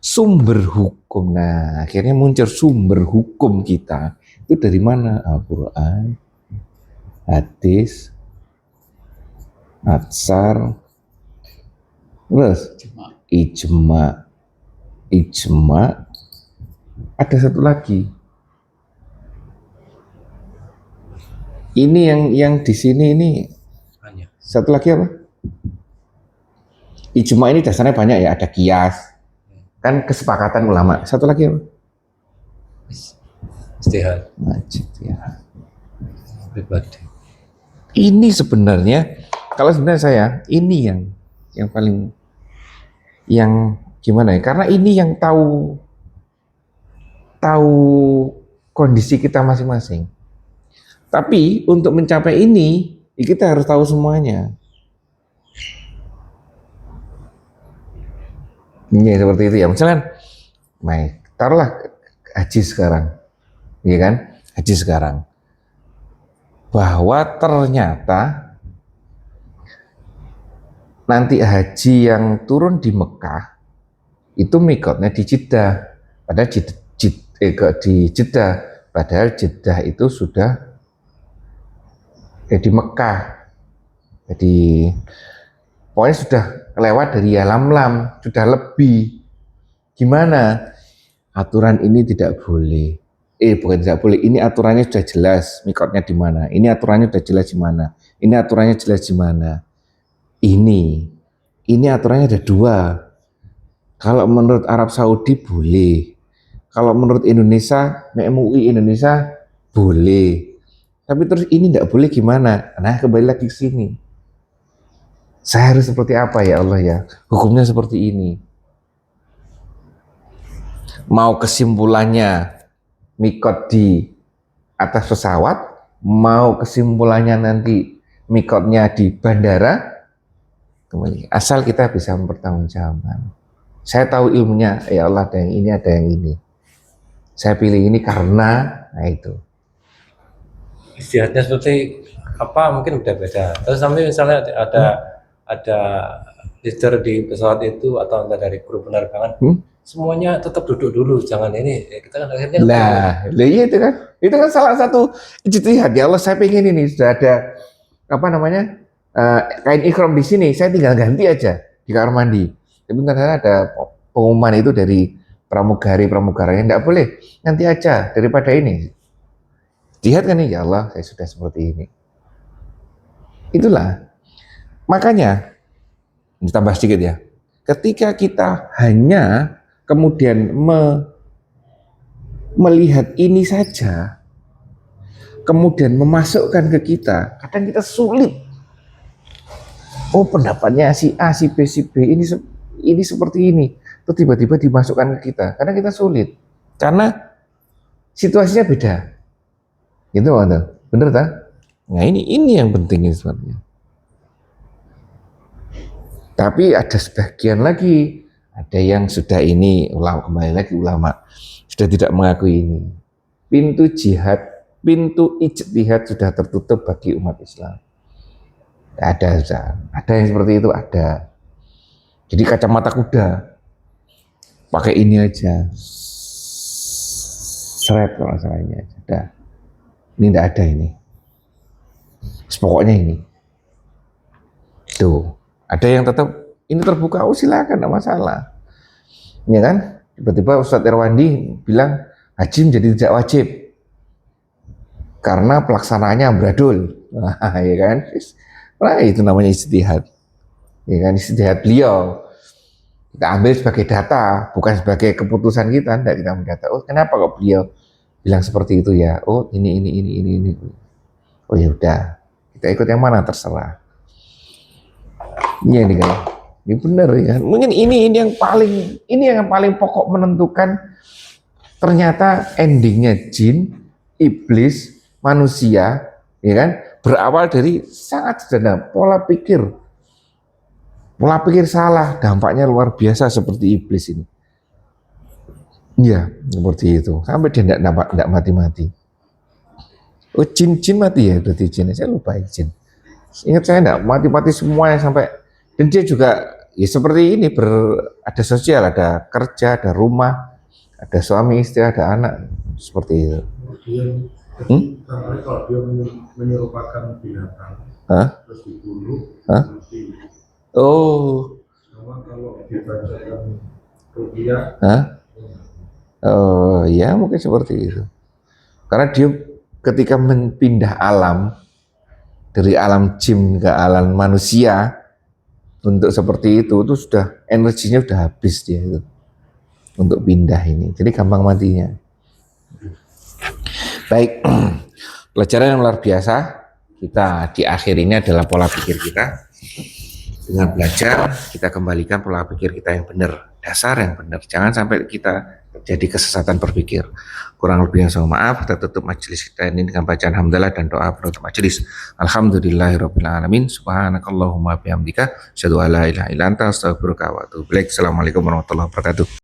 sumber hukum. Nah akhirnya muncul sumber hukum kita. Itu dari mana? Al-Quran, hadis, atsar, terus ijma. Ada satu lagi. Ini yang di sini ini. Satu lagi apa? Ijma ini dasarnya banyak ya, ada kias. Kan kesepakatan ulama. Satu lagi apa? Istihad. Ijtihad. Pribadi. Ini sebenarnya, kalau sebenarnya saya, ini yang paling, yang gimana ya? Karena ini yang tahu kondisi kita masing-masing. Tapi untuk mencapai ini, kita harus tahu semuanya. Ini seperti itu ya. Misalkan, taruhlah haji sekarang, ya kan? Haji sekarang. Bahwa ternyata nanti haji yang turun di Mekah itu mikotnya di Jeddah, padahal di Jeddah, padahal Jeddah itu sudah di Mekah, jadi pokoknya sudah lewat dari Yalamlam, sudah lebih. Gimana? Aturan ini tidak boleh. Bukan tidak boleh. Ini aturannya sudah jelas. Mikotnya di mana? Ini aturannya sudah jelas di mana? Ini aturannya jelas di mana? Ini aturannya ada dua. Kalau menurut Arab Saudi boleh. Kalau menurut Indonesia, MUI Indonesia boleh. Tapi terus ini tidak boleh gimana? Nah kembali lagi ke sini. Saya harus seperti apa ya Allah ya? Hukumnya seperti ini. Mau kesimpulannya mikot di atas pesawat, mau kesimpulannya nanti mikotnya di bandara, kembali. Asal kita bisa mempertanggungjawabkan. Saya tahu ilmunya, ya Allah ada yang ini, ada yang ini. Saya pilih ini karena, nah itu. Istihadnya seperti apa mungkin beda-beda. Terus sampai misalnya ada leader di pesawat itu atau entah dari kru penerbangan, semuanya tetap duduk dulu, jangan ini. Kita kan akhirnya Lah iya itu kan salah satu ijtihad. Ya Allah, saya pengen ini sudah ada apa namanya kain ikhram di sini, saya tinggal ganti aja di kamar mandi. Tapi ternyata ada pengumuman itu dari pramugaranya, enggak boleh, nanti aja daripada ini. Jihad kan ya Allah, saya sudah seperti ini. Itulah. Makanya ditambah sedikit ya. Ketika kita hanya kemudian melihat ini saja, kemudian memasukkan ke kita, kadang kita sulit. Oh, pendapatnya si A, si B, si B ini seperti ini. Terus tiba-tiba dimasukkan ke kita. Kadang kita sulit. Karena situasinya beda. Gitu, bener tak? Nah ini yang penting sebenarnya. Tapi ada sebagian lagi, ada yang sudah ini ulama, kembali lagi ulama sudah tidak mengakui ini. Pintu jihad, pintu ijtihad sudah tertutup bagi umat Islam. Ada yang seperti itu ada. Jadi kacamata kuda, pakai ini aja, seret kalau salahnya ada. Ini tidak ada ini. Pokoknya ini. Tuh, ada yang tetap ini terbuka, oh silakan, tidak masalah. Ya kan? Tiba-tiba Ustadz Irwandi bilang haji menjadi tidak wajib karena pelaksanaannya amburadul. Nah, ya kan? Nah, itu namanya ijtihad. Ya kan, ijtihad beliau. Kita ambil sebagai data, bukan sebagai keputusan kita. Tidak, kita mendata. Oh, kenapa kok beliau bilang seperti itu ya? Oh, ini. Oh ya udah, kita ikut yang mana terserah. Ini kan, ini benar ya. Mungkin ini yang paling pokok menentukan ternyata endingnya jin, iblis, manusia, ya kan? Berawal dari sangat sederhana, pola pikir salah, dampaknya luar biasa seperti iblis ini. Iya, seperti itu. Sampai dia tidak mati-mati. Oh, jin mati ya, berarti jin. Saya lupa jin. Ingat saya tidak mati-mati semuanya sampai. Dan dia juga ya seperti ini, ada sosial, ada kerja, ada rumah, ada suami istri, ada anak, seperti itu. Kalau dia menyerupakan binatang, terus dibunuh, mati. Oh. Sama kalau dibacakan rupiah, Oh, ya mungkin seperti itu. Karena dia ketika pindah alam dari alam jin ke alam manusia untuk seperti itu sudah energinya sudah habis dia itu untuk pindah ini. Jadi gampang matinya. Baik, pelajaran yang luar biasa kita di akhir ini adalah pola pikir kita. Dengan belajar kita kembalikan pola pikir kita yang benar, dasar yang benar. Jangan sampai kita terjadi kesesatan berpikir. Kurang lebihnya saya maaf. Kita tutup majelis kita ini dengan bacaan hamdalah dan doa penutup majelis. Alhamdulillahirabbil alamin. Subhanakallahumma bihamdika asyhadu an la ilaha illa anta astaghfiruka wa atubu ilaik. Assalamualaikum warahmatullahi wabarakatuh.